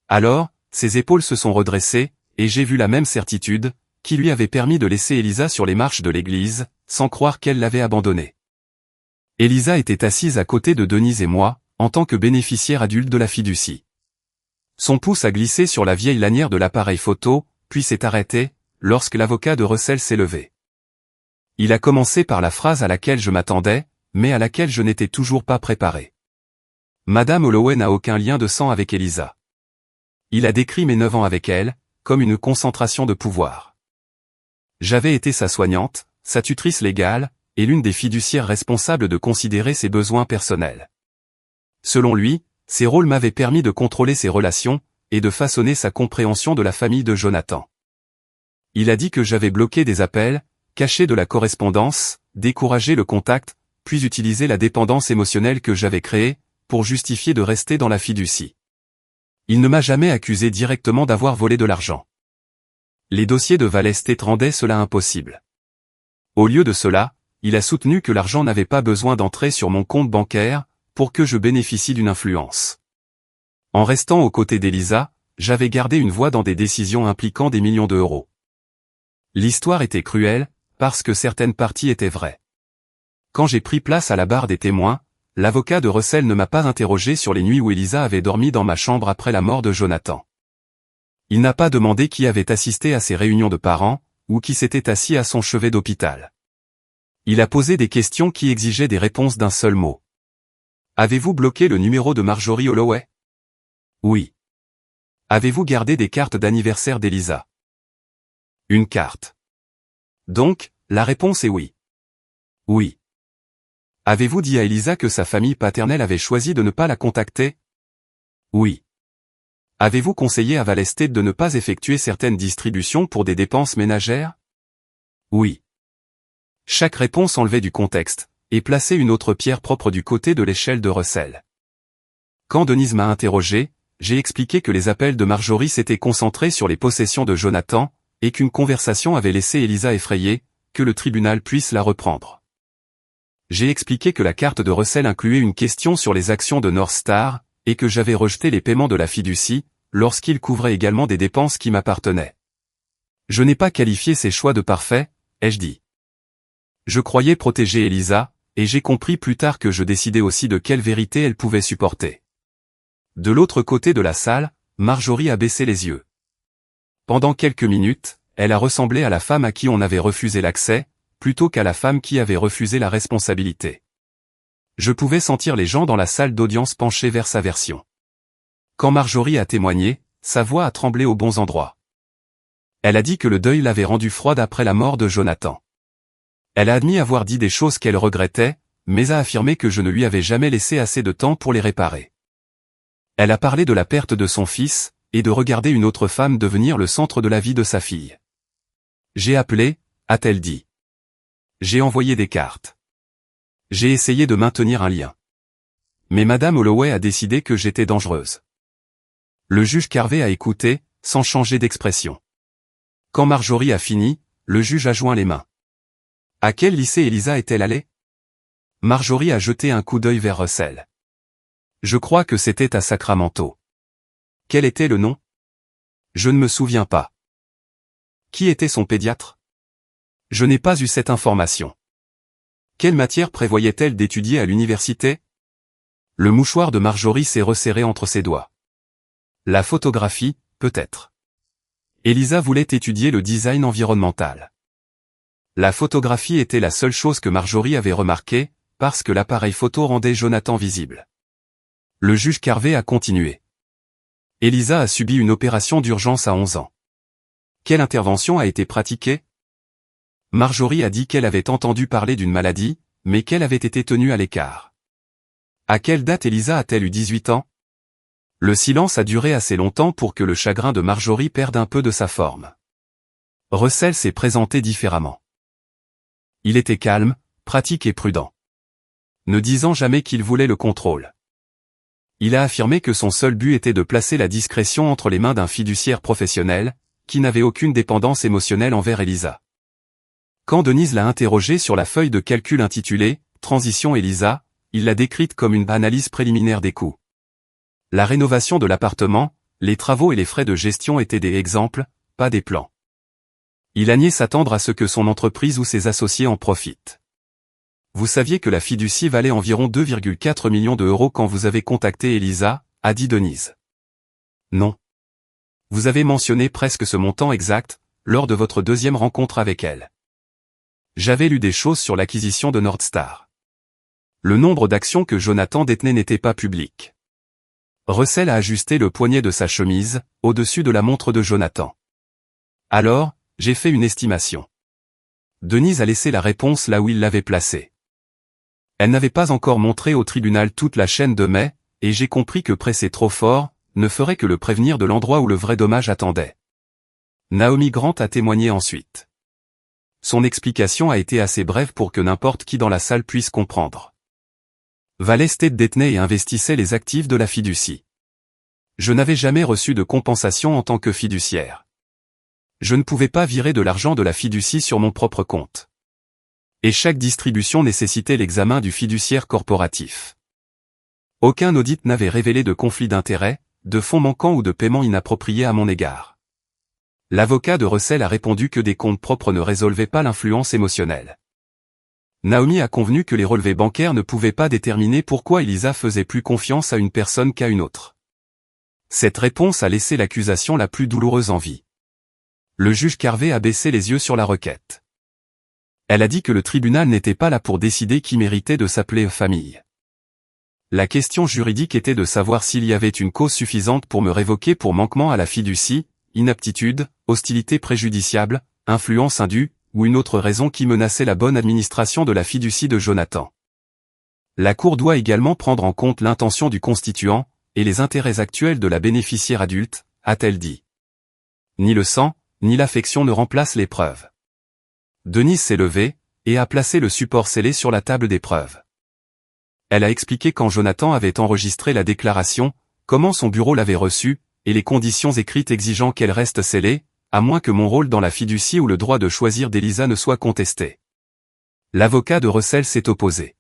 Alors, ses épaules se sont redressées, et j'ai vu la même certitude, qui lui avait permis de laisser Elisa sur les marches de l'église, sans croire qu'elle l'avait abandonnée. Elisa était assise à côté de Denise et moi, en tant que bénéficiaire adulte de la fiducie. Son pouce a glissé sur la vieille lanière de l'appareil photo, puis s'est arrêté, lorsque l'avocat de Russell s'est levé. Il a commencé par la phrase à laquelle je m'attendais, mais à laquelle je n'étais toujours pas préparé. Madame Holloway n'a aucun lien de sang avec Elisa. Il a décrit mes 9 ans avec elle, comme une concentration de pouvoir. J'avais été sa soignante, sa tutrice légale, et l'une des fiduciaires responsables de considérer ses besoins personnels. Selon lui, ces rôles m'avaient permis de contrôler ses relations, et de façonner sa compréhension de la famille de Jonathan. Il a dit que j'avais bloqué des appels, caché de la correspondance, découragé le contact, puis utilisé la dépendance émotionnelle que j'avais créée, pour justifier de rester dans la fiducie. Il ne m'a jamais accusé directement d'avoir volé de l'argent. Les dossiers de Val Estate rendaient cela impossible. Au lieu de cela, il a soutenu que l'argent n'avait pas besoin d'entrer sur mon compte bancaire, pour que je bénéficie d'une influence. En restant aux côtés d'Elisa, j'avais gardé une voix dans des décisions impliquant des millions d'euros. L'histoire était cruelle, parce que certaines parties étaient vraies. Quand j'ai pris place à la barre des témoins, l'avocat de Russell ne m'a pas interrogé sur les nuits où Elisa avait dormi dans ma chambre après la mort de Jonathan. Il n'a pas demandé qui avait assisté à ses réunions de parents, ou qui s'était assis à son chevet d'hôpital. Il a posé des questions qui exigeaient des réponses d'un seul mot. Avez-vous bloqué le numéro de Marjorie Holloway? Oui. Avez-vous gardé des cartes d'anniversaire d'Elisa? Une carte. Donc, la réponse est oui. Oui. Avez-vous dit à Elisa que sa famille paternelle avait choisi de ne pas la contacter? Oui. Avez-vous conseillé à Val Estate de ne pas effectuer certaines distributions pour des dépenses ménagères? Oui. Chaque réponse enlevait du contexte, et plaçait une autre pierre propre du côté de l'échelle de Russell. Quand Denise m'a interrogé, j'ai expliqué que les appels de Marjorie s'étaient concentrés sur les possessions de Jonathan, et qu'une conversation avait laissé Elisa effrayée, que le tribunal puisse la reprendre. J'ai expliqué que la carte de Russell incluait une question sur les actions de North Star, et que j'avais rejeté les paiements de la fiducie, lorsqu'ils couvraient également des dépenses qui m'appartenaient. Je n'ai pas qualifié ces choix de parfaits, ai-je dit. Je croyais protéger Elisa, et j'ai compris plus tard que je décidais aussi de quelle vérité elle pouvait supporter. De l'autre côté de la salle, Marjorie a baissé les yeux. Pendant quelques minutes, elle a ressemblé à la femme à qui on avait refusé l'accès, plutôt qu'à la femme qui avait refusé la responsabilité. Je pouvais sentir les gens dans la salle d'audience penchés vers sa version. Quand Marjorie a témoigné, sa voix a tremblé aux bons endroits. Elle a dit que le deuil l'avait rendue froide après la mort de Jonathan. Elle a admis avoir dit des choses qu'elle regrettait, mais a affirmé que je ne lui avais jamais laissé assez de temps pour les réparer. Elle a parlé de la perte de son fils, et de regarder une autre femme devenir le centre de la vie de sa fille. J'ai appelé, a-t-elle dit. J'ai envoyé des cartes. J'ai essayé de maintenir un lien. Mais Madame Holloway a décidé que j'étais dangereuse. Le juge Carvey a écouté, sans changer d'expression. Quand Marjorie a fini, le juge a joint les mains. À quel lycée Elisa est-elle allée? Marjorie a jeté un coup d'œil vers Russell. Je crois que c'était à Sacramento. Quel était le nom? Je ne me souviens pas. Qui était son pédiatre? Je n'ai pas eu cette information. Quelle matière prévoyait-elle d'étudier à l'université? Le mouchoir de Marjorie s'est resserré entre ses doigts. La photographie, peut-être. Elisa voulait étudier le design environnemental. La photographie était la seule chose que Marjorie avait remarquée, parce que l'appareil photo rendait Jonathan visible. Le juge Carvey a continué. Elisa a subi une opération d'urgence à 11 ans. Quelle intervention a été pratiquée? Marjorie a dit qu'elle avait entendu parler d'une maladie, mais qu'elle avait été tenue à l'écart. À quelle date Elisa a-t-elle eu 18 ans? Le silence a duré assez longtemps pour que le chagrin de Marjorie perde un peu de sa forme. Russell s'est présenté différemment. Il était calme, pratique et prudent. Ne disant jamais qu'il voulait le contrôle. Il a affirmé que son seul but était de placer la discrétion entre les mains d'un fiduciaire professionnel, qui n'avait aucune dépendance émotionnelle envers Elisa. Quand Denise l'a interrogé sur la feuille de calcul intitulée « Transition Elisa », il l'a décrite comme une analyse préliminaire des coûts. La rénovation de l'appartement, les travaux et les frais de gestion étaient des exemples, pas des plans. Il a nié s'attendre à ce que son entreprise ou ses associés en profitent. Vous saviez que la fiducie valait environ 2,4 millions d'euros quand vous avez contacté Elisa, a dit Denise. Non. Vous avez mentionné presque ce montant exact, lors de votre deuxième rencontre avec elle. J'avais lu des choses sur l'acquisition de North Star. Le nombre d'actions que Jonathan détenait n'était pas public. Russell a ajusté le poignet de sa chemise, au-dessus de la montre de Jonathan. Alors, j'ai fait une estimation. Denise a laissé la réponse là où il l'avait placée. Elle n'avait pas encore montré au tribunal toute la chaîne de mai, et j'ai compris que presser trop fort, ne ferait que le prévenir de l'endroit où le vrai dommage attendait. Naomi Grant a témoigné ensuite. Son explication a été assez brève pour que n'importe qui dans la salle puisse comprendre. Val Estate détenait et investissait les actifs de la fiducie. Je n'avais jamais reçu de compensation en tant que fiduciaire. Je ne pouvais pas virer de l'argent de la fiducie sur mon propre compte. Et chaque distribution nécessitait l'examen du fiduciaire corporatif. Aucun audit n'avait révélé de conflit d'intérêts, de fonds manquants ou de paiements inappropriés à mon égard. L'avocat de Russell a répondu que des comptes propres ne résolvaient pas l'influence émotionnelle. Naomi a convenu que les relevés bancaires ne pouvaient pas déterminer pourquoi Elisa faisait plus confiance à une personne qu'à une autre. Cette réponse a laissé l'accusation la plus douloureuse en vie. Le juge Carvey a baissé les yeux sur la requête. Elle a dit que le tribunal n'était pas là pour décider qui méritait de s'appeler famille. La question juridique était de savoir s'il y avait une cause suffisante pour me révoquer pour manquement à la fiducie, inaptitude, hostilité préjudiciable, influence indue, ou une autre raison qui menaçait la bonne administration de la fiducie de Jonathan. La Cour doit également prendre en compte l'intention du constituant, et les intérêts actuels de la bénéficiaire adulte, a-t-elle dit. Ni le sang, ni l'affection ne remplacent les preuves. Denise s'est levée, et a placé le support scellé sur la table des preuves. Elle a expliqué quand Jonathan avait enregistré la déclaration, comment son bureau l'avait reçue, et les conditions écrites exigeant qu'elle reste scellée, à moins que mon rôle dans la fiducie ou le droit de choisir d'Elisa ne soit contesté. L'avocat de Russell s'est opposé.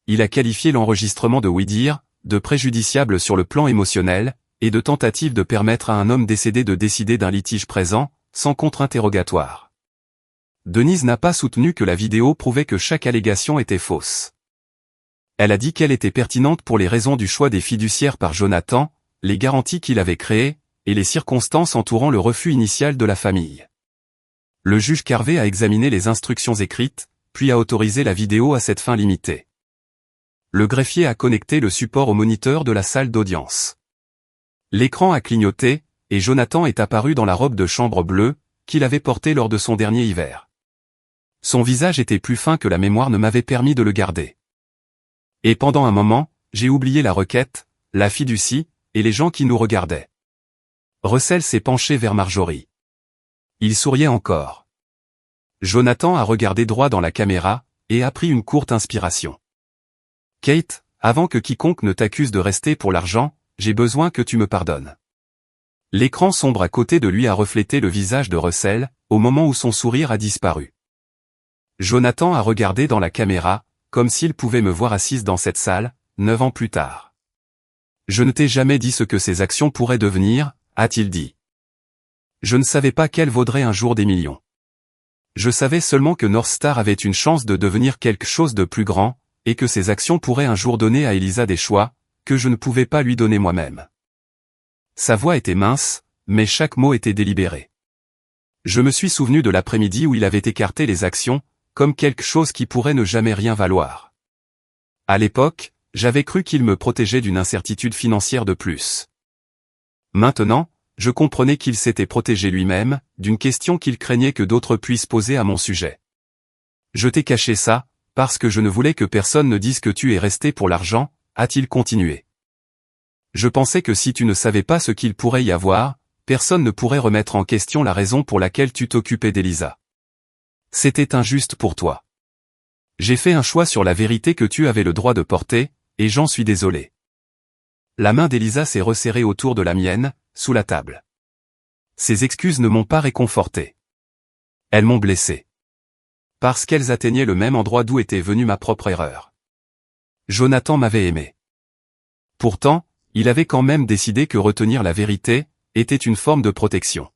Il a qualifié l'enregistrement de oui-dire, de préjudiciable sur le plan émotionnel, et de tentative de permettre à un homme décédé de décider d'un litige présent, sans contre-interrogatoire. Denise n'a pas soutenu que la vidéo prouvait que chaque allégation était fausse. Elle a dit qu'elle était pertinente pour les raisons du choix des fiduciaires par Jonathan, les garanties qu'il avait créées, et les circonstances entourant le refus initial de la famille. Le juge Carvey a examiné les instructions écrites, puis a autorisé la vidéo à cette fin limitée. Le greffier a connecté le support au moniteur de la salle d'audience. L'écran a clignoté, et Jonathan est apparu dans la robe de chambre bleue, qu'il avait portée lors de son dernier hiver. Son visage était plus fin que la mémoire ne m'avait permis de le garder. Et pendant un moment, j'ai oublié la requête, la fiducie, et les gens qui nous regardaient. Russell s'est penché vers Marjorie. Il souriait encore. Jonathan a regardé droit dans la caméra, et a pris une courte inspiration. Kate, avant que quiconque ne t'accuse de rester pour l'argent, j'ai besoin que tu me pardonnes. L'écran sombre à côté de lui a reflété le visage de Russell, au moment où son sourire a disparu. Jonathan a regardé dans la caméra, comme s'il pouvait me voir assise dans cette salle, 9 ans plus tard. Je ne t'ai jamais dit ce que ces actions pourraient devenir, a-t-il dit. Je ne savais pas qu'elles vaudraient un jour des millions. Je savais seulement que North Star avait une chance de devenir quelque chose de plus grand, et que ces actions pourraient un jour donner à Elisa des choix, que je ne pouvais pas lui donner moi-même. Sa voix était mince, mais chaque mot était délibéré. Je me suis souvenu de l'après-midi où il avait écarté les actions, comme quelque chose qui pourrait ne jamais rien valoir. À l'époque, j'avais cru qu'il me protégeait d'une incertitude financière de plus. Maintenant, je comprenais qu'il s'était protégé lui-même, d'une question qu'il craignait que d'autres puissent poser à mon sujet. Je t'ai caché ça, parce que je ne voulais que personne ne dise que tu es resté pour l'argent, a-t-il continué. Je pensais que si tu ne savais pas ce qu'il pourrait y avoir, personne ne pourrait remettre en question la raison pour laquelle tu t'occupais d'Elisa. C'était injuste pour toi. J'ai fait un choix sur la vérité que tu avais le droit de porter, et j'en suis désolé. La main d'Elisa s'est resserrée autour de la mienne, sous la table. Ces excuses ne m'ont pas réconforté. Elles m'ont blessé. Parce qu'elles atteignaient le même endroit d'où était venue ma propre erreur. Jonathan m'avait aimé. Pourtant, il avait quand même décidé que retenir la vérité était une forme de protection.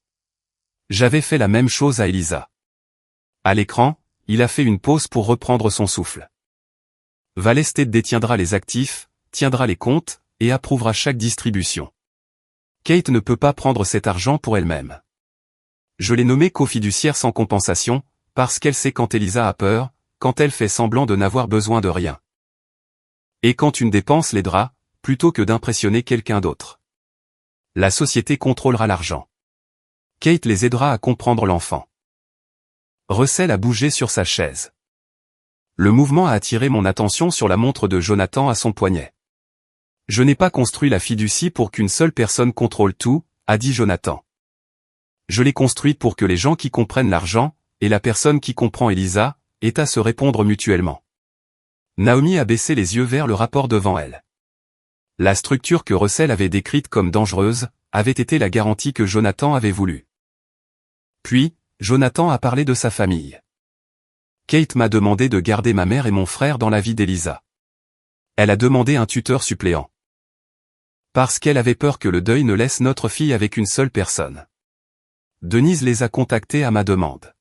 J'avais fait la même chose à Elisa. À l'écran, il a fait une pause pour reprendre son souffle. Val Estate détiendra les actifs, tiendra les comptes, et approuvera chaque distribution. Kate ne peut pas prendre cet argent pour elle-même. Je l'ai nommée cofiduciaire sans compensation, parce qu'elle sait quand Elisa a peur, quand elle fait semblant de n'avoir besoin de rien. Et quand une dépense l'aidera, plutôt que d'impressionner quelqu'un d'autre. La société contrôlera l'argent. Kate les aidera à comprendre l'enfant. Russell a bougé sur sa chaise. Le mouvement a attiré mon attention sur la montre de Jonathan à son poignet. Je n'ai pas construit la fiducie pour qu'une seule personne contrôle tout, a dit Jonathan. Je l'ai construite pour que les gens qui comprennent l'argent, et la personne qui comprend Elisa, aient à se répondre mutuellement. Naomi a baissé les yeux vers le rapport devant elle. La structure que Russell avait décrite comme dangereuse, avait été la garantie que Jonathan avait voulu. Puis, Jonathan a parlé de sa famille. Kate m'a demandé de garder ma mère et mon frère dans la vie d'Elisa. Elle a demandé un tuteur suppléant. Parce qu'elle avait peur que le deuil ne laisse notre fille avec une seule personne. Denise les a contactés à ma demande.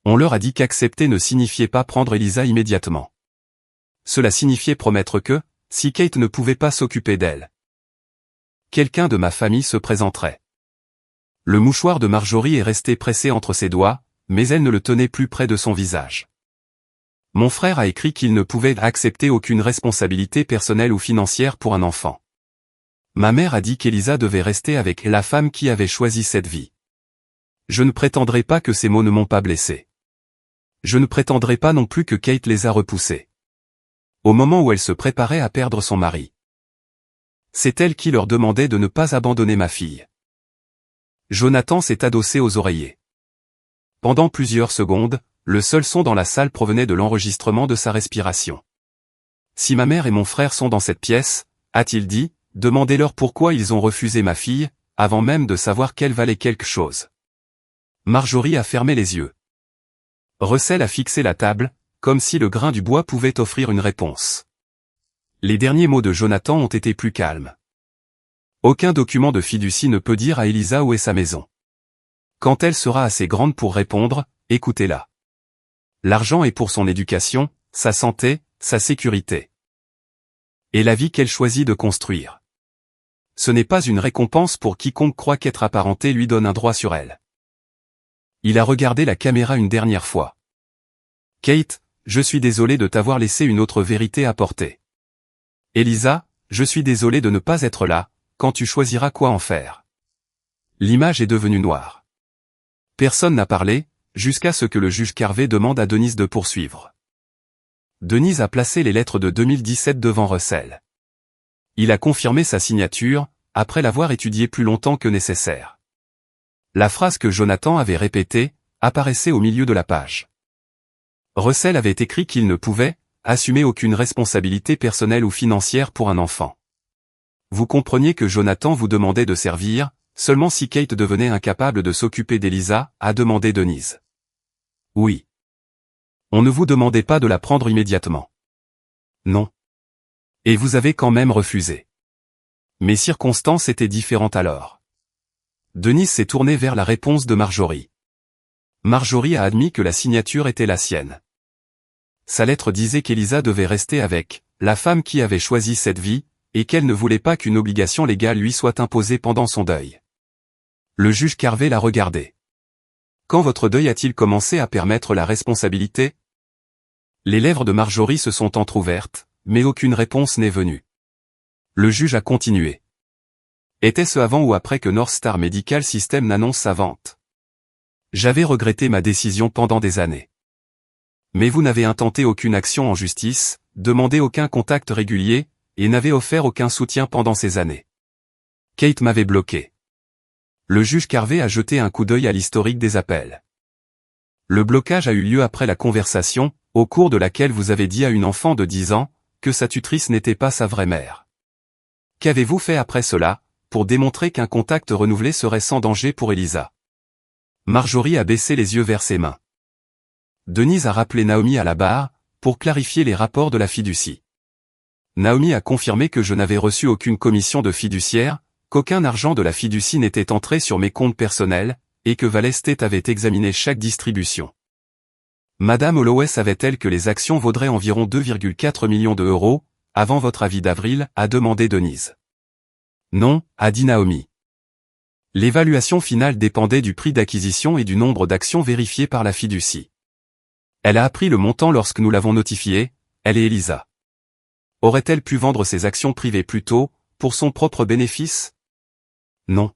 On leur a dit qu'accepter ne signifiait pas prendre Elisa immédiatement. Cela signifiait promettre que, si Kate ne pouvait pas s'occuper d'elle, quelqu'un de ma famille se présenterait. Le mouchoir de Marjorie est resté pressé entre ses doigts, mais elle ne le tenait plus près de son visage. Mon frère a écrit qu'il ne pouvait accepter aucune responsabilité personnelle ou financière pour un enfant. Ma mère a dit qu'Elisa devait rester avec la femme qui avait choisi cette vie. Je ne prétendrai pas que ces mots ne m'ont pas blessé. Je ne prétendrai pas non plus que Kate les a repoussés. Au moment où elle se préparait à perdre son mari. C'est elle qui leur demandait de ne pas abandonner ma fille. Jonathan s'est adossé aux oreillers. Pendant plusieurs secondes, le seul son dans la salle provenait de l'enregistrement de sa respiration. Si ma mère et mon frère sont dans cette pièce, a-t-il dit, demandez-leur pourquoi ils ont refusé ma fille, avant même de savoir qu'elle valait quelque chose. Marjorie a fermé les yeux. Russell a fixé la table, comme si le grain du bois pouvait offrir une réponse. Les derniers mots de Jonathan ont été plus calmes. Aucun document de fiducie ne peut dire à Elisa où est sa maison. Quand elle sera assez grande pour répondre, écoutez-la. L'argent est pour son éducation, sa santé, sa sécurité. Et la vie qu'elle choisit de construire. Ce n'est pas une récompense pour quiconque croit qu'être apparenté lui donne un droit sur elle. Il a regardé la caméra une dernière fois. Kate, je suis désolé de t'avoir laissé une autre vérité à porter. Elisa, je suis désolé de ne pas être là, quand tu choisiras quoi en faire. L'image est devenue noire. Personne n'a parlé, jusqu'à ce que le juge Carvey demande à Denise de poursuivre. Denise a placé les lettres de 2017 devant Russell. Il a confirmé sa signature, après l'avoir étudiée plus longtemps que nécessaire. La phrase que Jonathan avait répétée, apparaissait au milieu de la page. Russell avait écrit qu'il ne pouvait assumer aucune responsabilité personnelle ou financière pour un enfant. Vous compreniez que Jonathan vous demandait de servir, seulement si Kate devenait incapable de s'occuper d'Elisa, a demandé Denise. Oui. On ne vous demandait pas de la prendre immédiatement. Non. Et vous avez quand même refusé. Mes circonstances étaient différentes alors. Denise s'est tournée vers la réponse de Marjorie. Marjorie a admis que la signature était la sienne. Sa lettre disait qu'Elisa devait rester avec la femme qui avait choisi cette vie, et qu'elle ne voulait pas qu'une obligation légale lui soit imposée pendant son deuil. Le juge Carvey l'a regardé. Quand votre deuil a-t-il commencé à permettre la responsabilité? Les lèvres de Marjorie se sont entr'ouvertes, mais aucune réponse n'est venue. Le juge a continué. Était-ce avant ou après que North Star Medical System n'annonce sa vente? J'avais regretté ma décision pendant des années. Mais vous n'avez intenté aucune action en justice, demandé aucun contact régulier, et n'avez offert aucun soutien pendant ces années. Kate m'avait bloqué. Le juge Carvey a jeté un coup d'œil à l'historique des appels. Le blocage a eu lieu après la conversation, au cours de laquelle vous avez dit à une enfant de 10 ans, que sa tutrice n'était pas sa vraie mère. Qu'avez-vous fait après cela, pour démontrer qu'un contact renouvelé serait sans danger pour Elisa? Marjorie a baissé les yeux vers ses mains. Denise a rappelé Naomi à la barre, pour clarifier les rapports de la fiducie. Naomi a confirmé que je n'avais reçu aucune commission de fiduciaire, qu'aucun argent de la fiducie n'était entré sur mes comptes personnels, et que Val Estate avait examiné chaque distribution. Madame Holloway savait-elle que les actions vaudraient environ 2,4 millions d'euros, avant votre avis d'avril, a demandé Denise. Non, a dit Naomi. L'évaluation finale dépendait du prix d'acquisition et du nombre d'actions vérifiées par la fiducie. Elle a appris le montant lorsque nous l'avons notifié, elle et Elisa. Aurait-elle pu vendre ses actions privées plus tôt, pour son propre bénéfice? Non.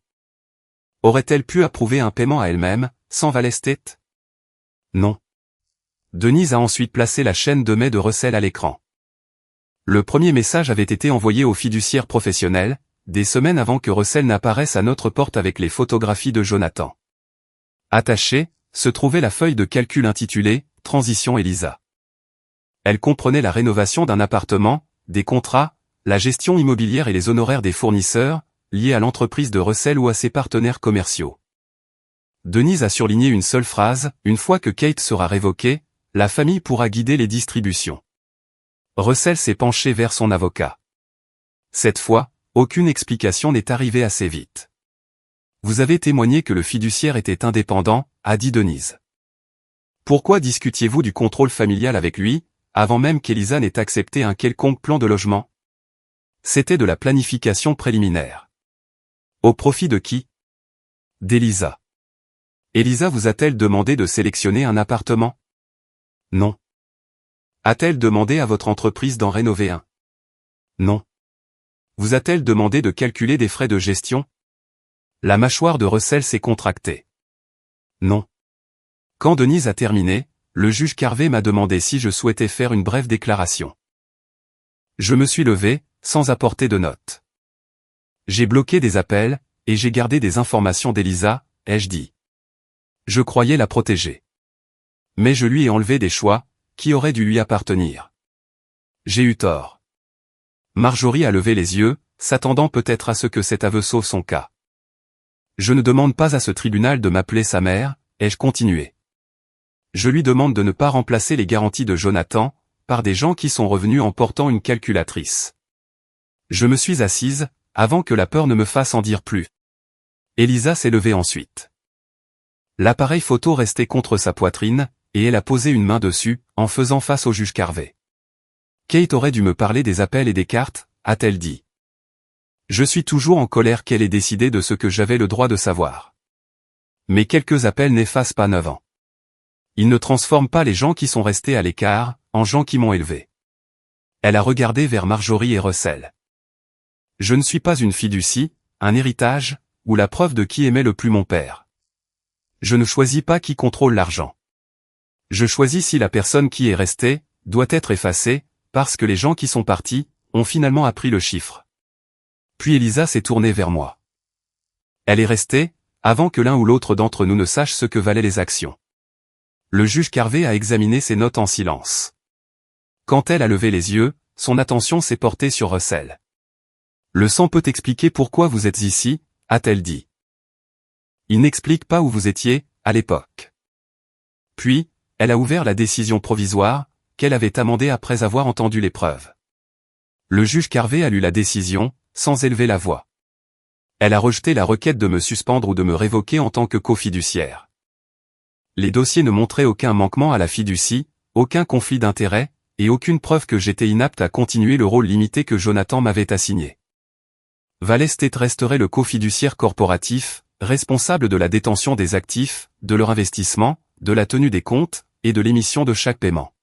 Aurait-elle pu approuver un paiement à elle-même, sans Val Estate? Non. Denise a ensuite placé la chaîne de mai de Russell à l'écran. Le premier message avait été envoyé aux fiduciaires professionnels, des semaines avant que Russell n'apparaisse à notre porte avec les photographies de Jonathan. Attachée, se trouvait la feuille de calcul intitulée « Transition Elisa ». Elle comprenait la rénovation d'un appartement, des contrats, la gestion immobilière et les honoraires des fournisseurs, liés à l'entreprise de Russell ou à ses partenaires commerciaux. Denise a surligné une seule phrase, une fois que Kate sera révoquée, la famille pourra guider les distributions. Russell s'est penché vers son avocat. Cette fois, aucune explication n'est arrivée assez vite. Vous avez témoigné que le fiduciaire était indépendant, a dit Denise. Pourquoi discutiez-vous du contrôle familial avec lui, avant même qu'Elisa n'ait accepté un quelconque plan de logement? C'était de la planification préliminaire. Au profit de qui? D'Elisa. Elisa vous a-t-elle demandé de sélectionner un appartement? Non. A-t-elle demandé à votre entreprise d'en rénover un? Non. Vous a-t-elle demandé de calculer des frais de gestion? La mâchoire de Russell s'est contractée. Non. Quand Denise a terminé, le juge Carvey m'a demandé si je souhaitais faire une brève déclaration. Je me suis levé, sans apporter de notes. J'ai bloqué des appels, et j'ai gardé des informations d'Elisa, ai-je dit. Je croyais la protéger. Mais je lui ai enlevé des choix, qui auraient dû lui appartenir. J'ai eu tort. Marjorie a levé les yeux, s'attendant peut-être à ce que cet aveu sauve son cas. Je ne demande pas à ce tribunal de m'appeler sa mère, ai-je continué. Je lui demande de ne pas remplacer les garanties de Jonathan, par des gens qui sont revenus en portant une calculatrice. Je me suis assise, avant que la peur ne me fasse en dire plus. Elisa s'est levée ensuite. L'appareil photo restait contre sa poitrine, et elle a posé une main dessus, en faisant face au juge Carvey. Kate aurait dû me parler des appels et des cartes, a-t-elle dit. Je suis toujours en colère qu'elle ait décidé de ce que j'avais le droit de savoir. Mais quelques appels n'effacent pas 9 ans. Ils ne transforment pas les gens qui sont restés à l'écart, en gens qui m'ont élevé. Elle a regardé vers Marjorie et Russell. Je ne suis pas une fiducie, un héritage, ou la preuve de qui aimait le plus mon père. Je ne choisis pas qui contrôle l'argent. Je choisis si la personne qui est restée, doit être effacée, parce que les gens qui sont partis, ont finalement appris le chiffre. Puis Elisa s'est tournée vers moi. Elle est restée, avant que l'un ou l'autre d'entre nous ne sache ce que valaient les actions. Le juge Carvey a examiné ses notes en silence. Quand elle a levé les yeux, son attention s'est portée sur Russell. Le sang peut expliquer pourquoi vous êtes ici, a-t-elle dit. Il n'explique pas où vous étiez, à l'époque. Puis, elle a ouvert la décision provisoire, qu'elle avait amendée après avoir entendu les preuves. Le juge Carvey a lu la décision, sans élever la voix. Elle a rejeté la requête de me suspendre ou de me révoquer en tant que cofiduciaire. Les dossiers ne montraient aucun manquement à la fiducie, aucun conflit d'intérêts, et aucune preuve que j'étais inapte à continuer le rôle limité que Jonathan m'avait assigné. Valley State resterait le cofiduciaire corporatif, responsable de la détention des actifs, de leur investissement, de la tenue des comptes, et de l'émission de chaque paiement.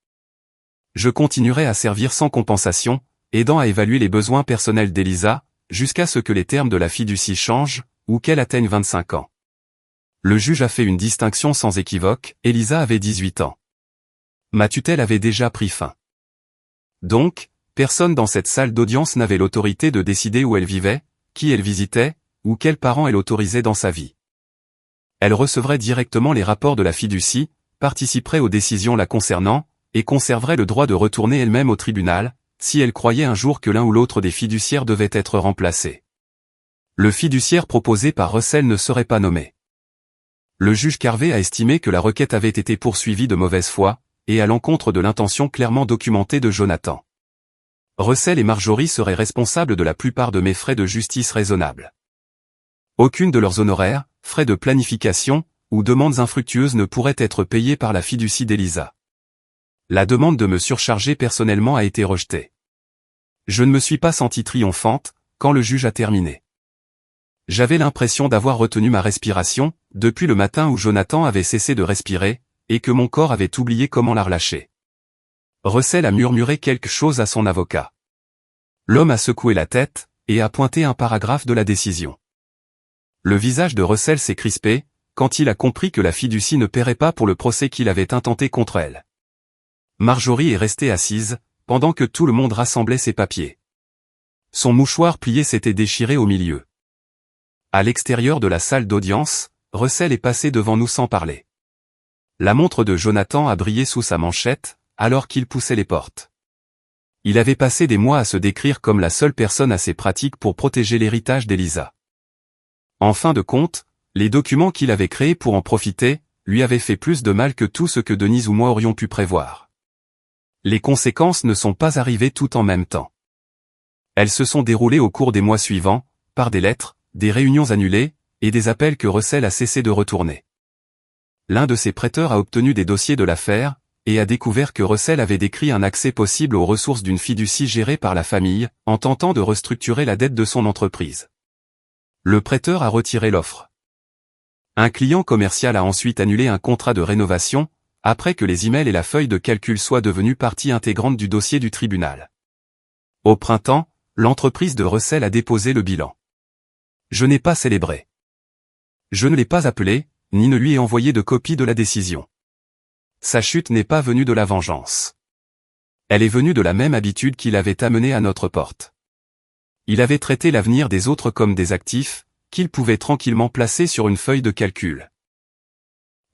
Je continuerai à servir sans compensation, aidant à évaluer les besoins personnels d'Elisa, jusqu'à ce que les termes de la fiducie changent, ou qu'elle atteigne 25 ans. Le juge a fait une distinction sans équivoque, Elisa avait 18 ans. Ma tutelle avait déjà pris fin. Donc, personne dans cette salle d'audience n'avait l'autorité de décider où elle vivait, qui elle visitait, ou quels parents elle autorisait dans sa vie. Elle recevrait directement les rapports de la fiducie, participerait aux décisions la concernant, et conserverait le droit de retourner elle-même au tribunal, si elle croyait un jour que l'un ou l'autre des fiduciaires devait être remplacé. Le fiduciaire proposé par Russell ne serait pas nommé. Le juge Carvey a estimé que la requête avait été poursuivie de mauvaise foi, et à l'encontre de l'intention clairement documentée de Jonathan. Russell et Marjorie seraient responsables de la plupart de mes frais de justice raisonnables. Aucune de leurs honoraires, frais de planification, ou demandes infructueuses ne pourrait être payée par la fiducie d'Elisa. La demande de me surcharger personnellement a été rejetée. Je ne me suis pas sentie triomphante, quand le juge a terminé. J'avais l'impression d'avoir retenu ma respiration, depuis le matin où Jonathan avait cessé de respirer, et que mon corps avait oublié comment la relâcher. Russell a murmuré quelque chose à son avocat. L'homme a secoué la tête, et a pointé un paragraphe de la décision. Le visage de Russell s'est crispé, quand il a compris que la fiducie ne paierait pas pour le procès qu'il avait intenté contre elle. Marjorie est restée assise, pendant que tout le monde rassemblait ses papiers. Son mouchoir plié s'était déchiré au milieu. À l'extérieur de la salle d'audience, Russell est passé devant nous sans parler. La montre de Jonathan a brillé sous sa manchette, alors qu'il poussait les portes. Il avait passé des mois à se décrire comme la seule personne assez pratique pour protéger l'héritage d'Elisa. En fin de compte, les documents qu'il avait créés pour en profiter, lui avaient fait plus de mal que tout ce que Denise ou moi aurions pu prévoir. Les conséquences ne sont pas arrivées tout en même temps. Elles se sont déroulées au cours des mois suivants, par des lettres, des réunions annulées, et des appels que Russell a cessé de retourner. L'un de ses prêteurs a obtenu des dossiers de l'affaire, et a découvert que Russell avait décrit un accès possible aux ressources d'une fiducie gérée par la famille, en tentant de restructurer la dette de son entreprise. Le prêteur a retiré l'offre. Un client commercial a ensuite annulé un contrat de rénovation, après que les emails et la feuille de calcul soient devenus partie intégrante du dossier du tribunal. Au printemps, l'entreprise de Russell a déposé le bilan. Je n'ai pas célébré. Je ne l'ai pas appelé, ni ne lui ai envoyé de copie de la décision. Sa chute n'est pas venue de la vengeance. Elle est venue de la même habitude qui l'avait amené à notre porte. Il avait traité l'avenir des autres comme des actifs, qu'il pouvait tranquillement placer sur une feuille de calcul.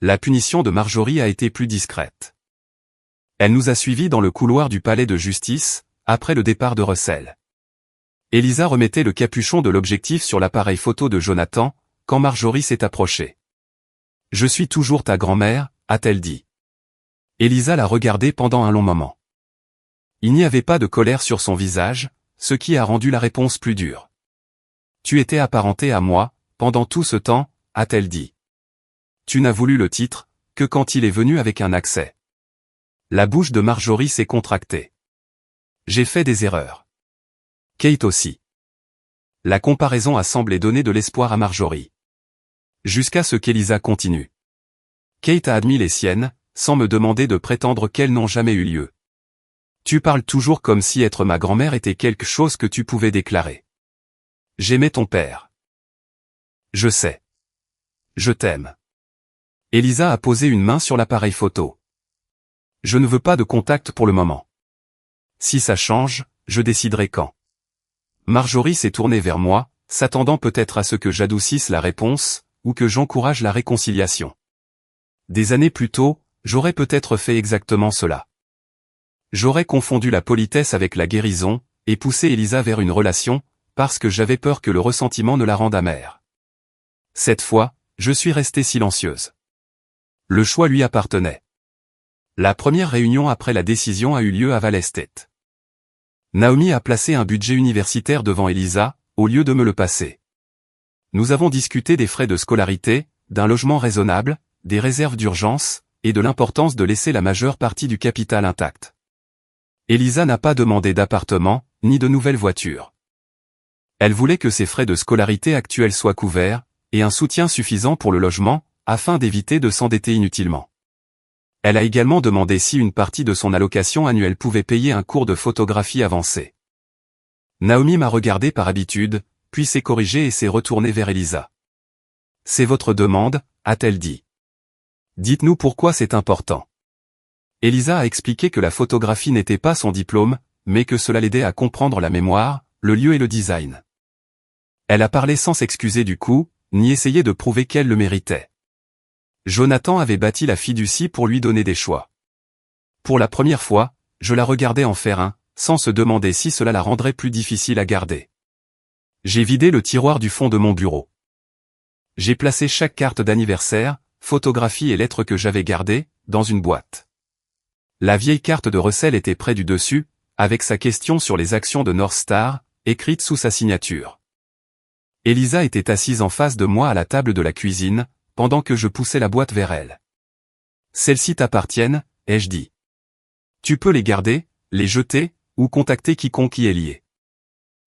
La punition de Marjorie a été plus discrète. Elle nous a suivis dans le couloir du palais de justice, après le départ de Russell. Elisa remettait le capuchon de l'objectif sur l'appareil photo de Jonathan, quand Marjorie s'est approchée. « Je suis toujours ta grand-mère », a-t-elle dit. Elisa l'a regardée pendant un long moment. Il n'y avait pas de colère sur son visage, ce qui a rendu la réponse plus dure. « Tu étais apparentée à moi, pendant tout ce temps », a-t-elle dit. « Tu n'as voulu le titre, que quand il est venu avec un accès. » La bouche de Marjorie s'est contractée. « J'ai fait des erreurs. » Kate aussi. La comparaison a semblé donner de l'espoir à Marjorie. Jusqu'à ce qu'Elisa continue. Kate a admis les siennes, sans me demander de prétendre qu'elles n'ont jamais eu lieu. Tu parles toujours comme si être ma grand-mère était quelque chose que tu pouvais déclarer. J'aimais ton père. Je sais. Je t'aime. Elisa a posé une main sur l'appareil photo. Je ne veux pas de contact pour le moment. Si ça change, je déciderai quand. Marjorie s'est tournée vers moi, s'attendant peut-être à ce que j'adoucisse la réponse, ou que j'encourage la réconciliation. Des années plus tôt, j'aurais peut-être fait exactement cela. J'aurais confondu la politesse avec la guérison, et poussé Elisa vers une relation, parce que j'avais peur que le ressentiment ne la rende amère. Cette fois, je suis restée silencieuse. Le choix lui appartenait. La première réunion après la décision a eu lieu à Val Estate. Naomi a placé un budget universitaire devant Elisa, au lieu de me le passer. Nous avons discuté des frais de scolarité, d'un logement raisonnable, des réserves d'urgence, et de l'importance de laisser la majeure partie du capital intact. Elisa n'a pas demandé d'appartement, ni de nouvelle voiture. Elle voulait que ses frais de scolarité actuels soient couverts, et un soutien suffisant pour le logement, afin d'éviter de s'endetter inutilement. Elle a également demandé si une partie de son allocation annuelle pouvait payer un cours de photographie avancé. Naomi m'a regardé par habitude, puis s'est corrigée et s'est retournée vers Elisa. « C'est votre demande », a-t-elle dit. « Dites-nous pourquoi c'est important. » Elisa a expliqué que la photographie n'était pas son diplôme, mais que cela l'aidait à comprendre la mémoire, le lieu et le design. Elle a parlé sans s'excuser du coup, ni essayer de prouver qu'elle le méritait. Jonathan avait bâti la fiducie pour lui donner des choix. Pour la première fois, je la regardais en faire un, sans se demander si cela la rendrait plus difficile à garder. J'ai vidé le tiroir du fond de mon bureau. J'ai placé chaque carte d'anniversaire, photographie et lettres que j'avais gardées, dans une boîte. La vieille carte de Russell était près du dessus, avec sa question sur les actions de North Star, écrite sous sa signature. Elisa était assise en face de moi à la table de la cuisine, pendant que je poussais la boîte vers elle. « Celles-ci t'appartiennent », ai-je dit. « Tu peux les garder, les jeter, ou contacter quiconque y est lié.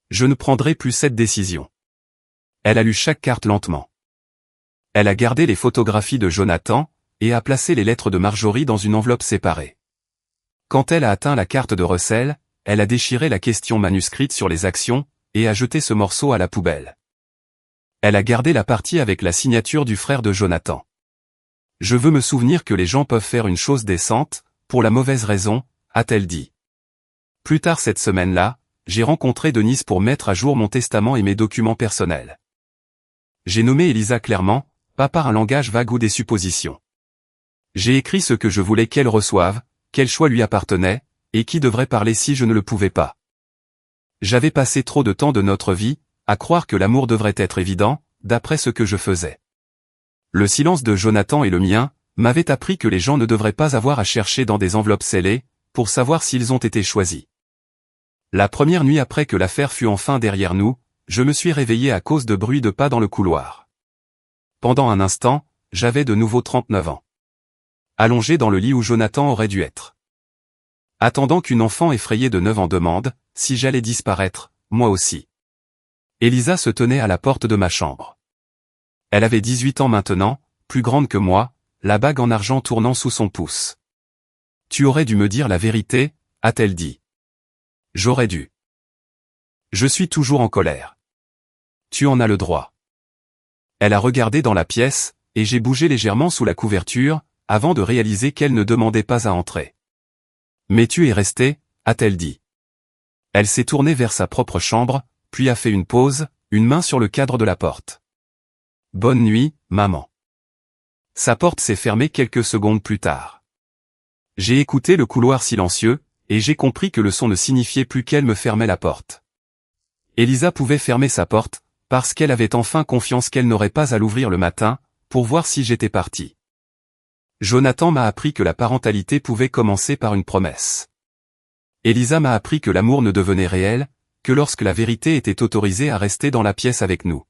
Je ne prendrai plus cette décision. » Elle a lu chaque carte lentement. Elle a gardé les photographies de Jonathan, et a placé les lettres de Marjorie dans une enveloppe séparée. Quand elle a atteint la carte de Russell, elle a déchiré la question manuscrite sur les actions, et a jeté ce morceau à la poubelle. Elle a gardé la partie avec la signature du frère de Jonathan. Je veux me souvenir que les gens peuvent faire une chose décente, pour la mauvaise raison, a-t-elle dit. Plus tard cette semaine-là, j'ai rencontré Denise pour mettre à jour mon testament et mes documents personnels. J'ai nommé Elisa clairement, pas par un langage vague ou des suppositions. J'ai écrit ce que je voulais qu'elle reçoive, quel choix lui appartenait, et qui devrait parler si je ne le pouvais pas. J'avais passé trop de temps de notre vie, à croire que l'amour devrait être évident, d'après ce que je faisais. Le silence de Jonathan et le mien, m'avaient appris que les gens ne devraient pas avoir à chercher dans des enveloppes scellées, pour savoir s'ils ont été choisis. La première nuit après que l'affaire fut enfin derrière nous, je me suis réveillé à cause de bruits de pas dans le couloir. Pendant un instant, j'avais de nouveau 39 ans. Allongé dans le lit où Jonathan aurait dû être. Attendant qu'une enfant effrayée de 9 ans demande, si j'allais disparaître, moi aussi. Elisa se tenait à la porte de ma chambre. Elle avait 18 ans maintenant, plus grande que moi, la bague en argent tournant sous son pouce. « Tu aurais dû me dire la vérité, » a-t-elle dit. « J'aurais dû. Je suis toujours en colère. Tu en as le droit. » Elle a regardé dans la pièce, et j'ai bougé légèrement sous la couverture, avant de réaliser qu'elle ne demandait pas à entrer. « Mais tu es resté, » a-t-elle dit. Elle s'est tournée vers sa propre chambre, puis a fait une pause, une main sur le cadre de la porte. « Bonne nuit, maman. » Sa porte s'est fermée quelques secondes plus tard. J'ai écouté le couloir silencieux, et j'ai compris que le son ne signifiait plus qu'elle me fermait la porte. Elisa pouvait fermer sa porte, parce qu'elle avait enfin confiance qu'elle n'aurait pas à l'ouvrir le matin, pour voir si j'étais parti. Jonathan m'a appris que la parentalité pouvait commencer par une promesse. Elisa m'a appris que l'amour ne devenait réel, que lorsque la vérité était autorisée à rester dans la pièce avec nous.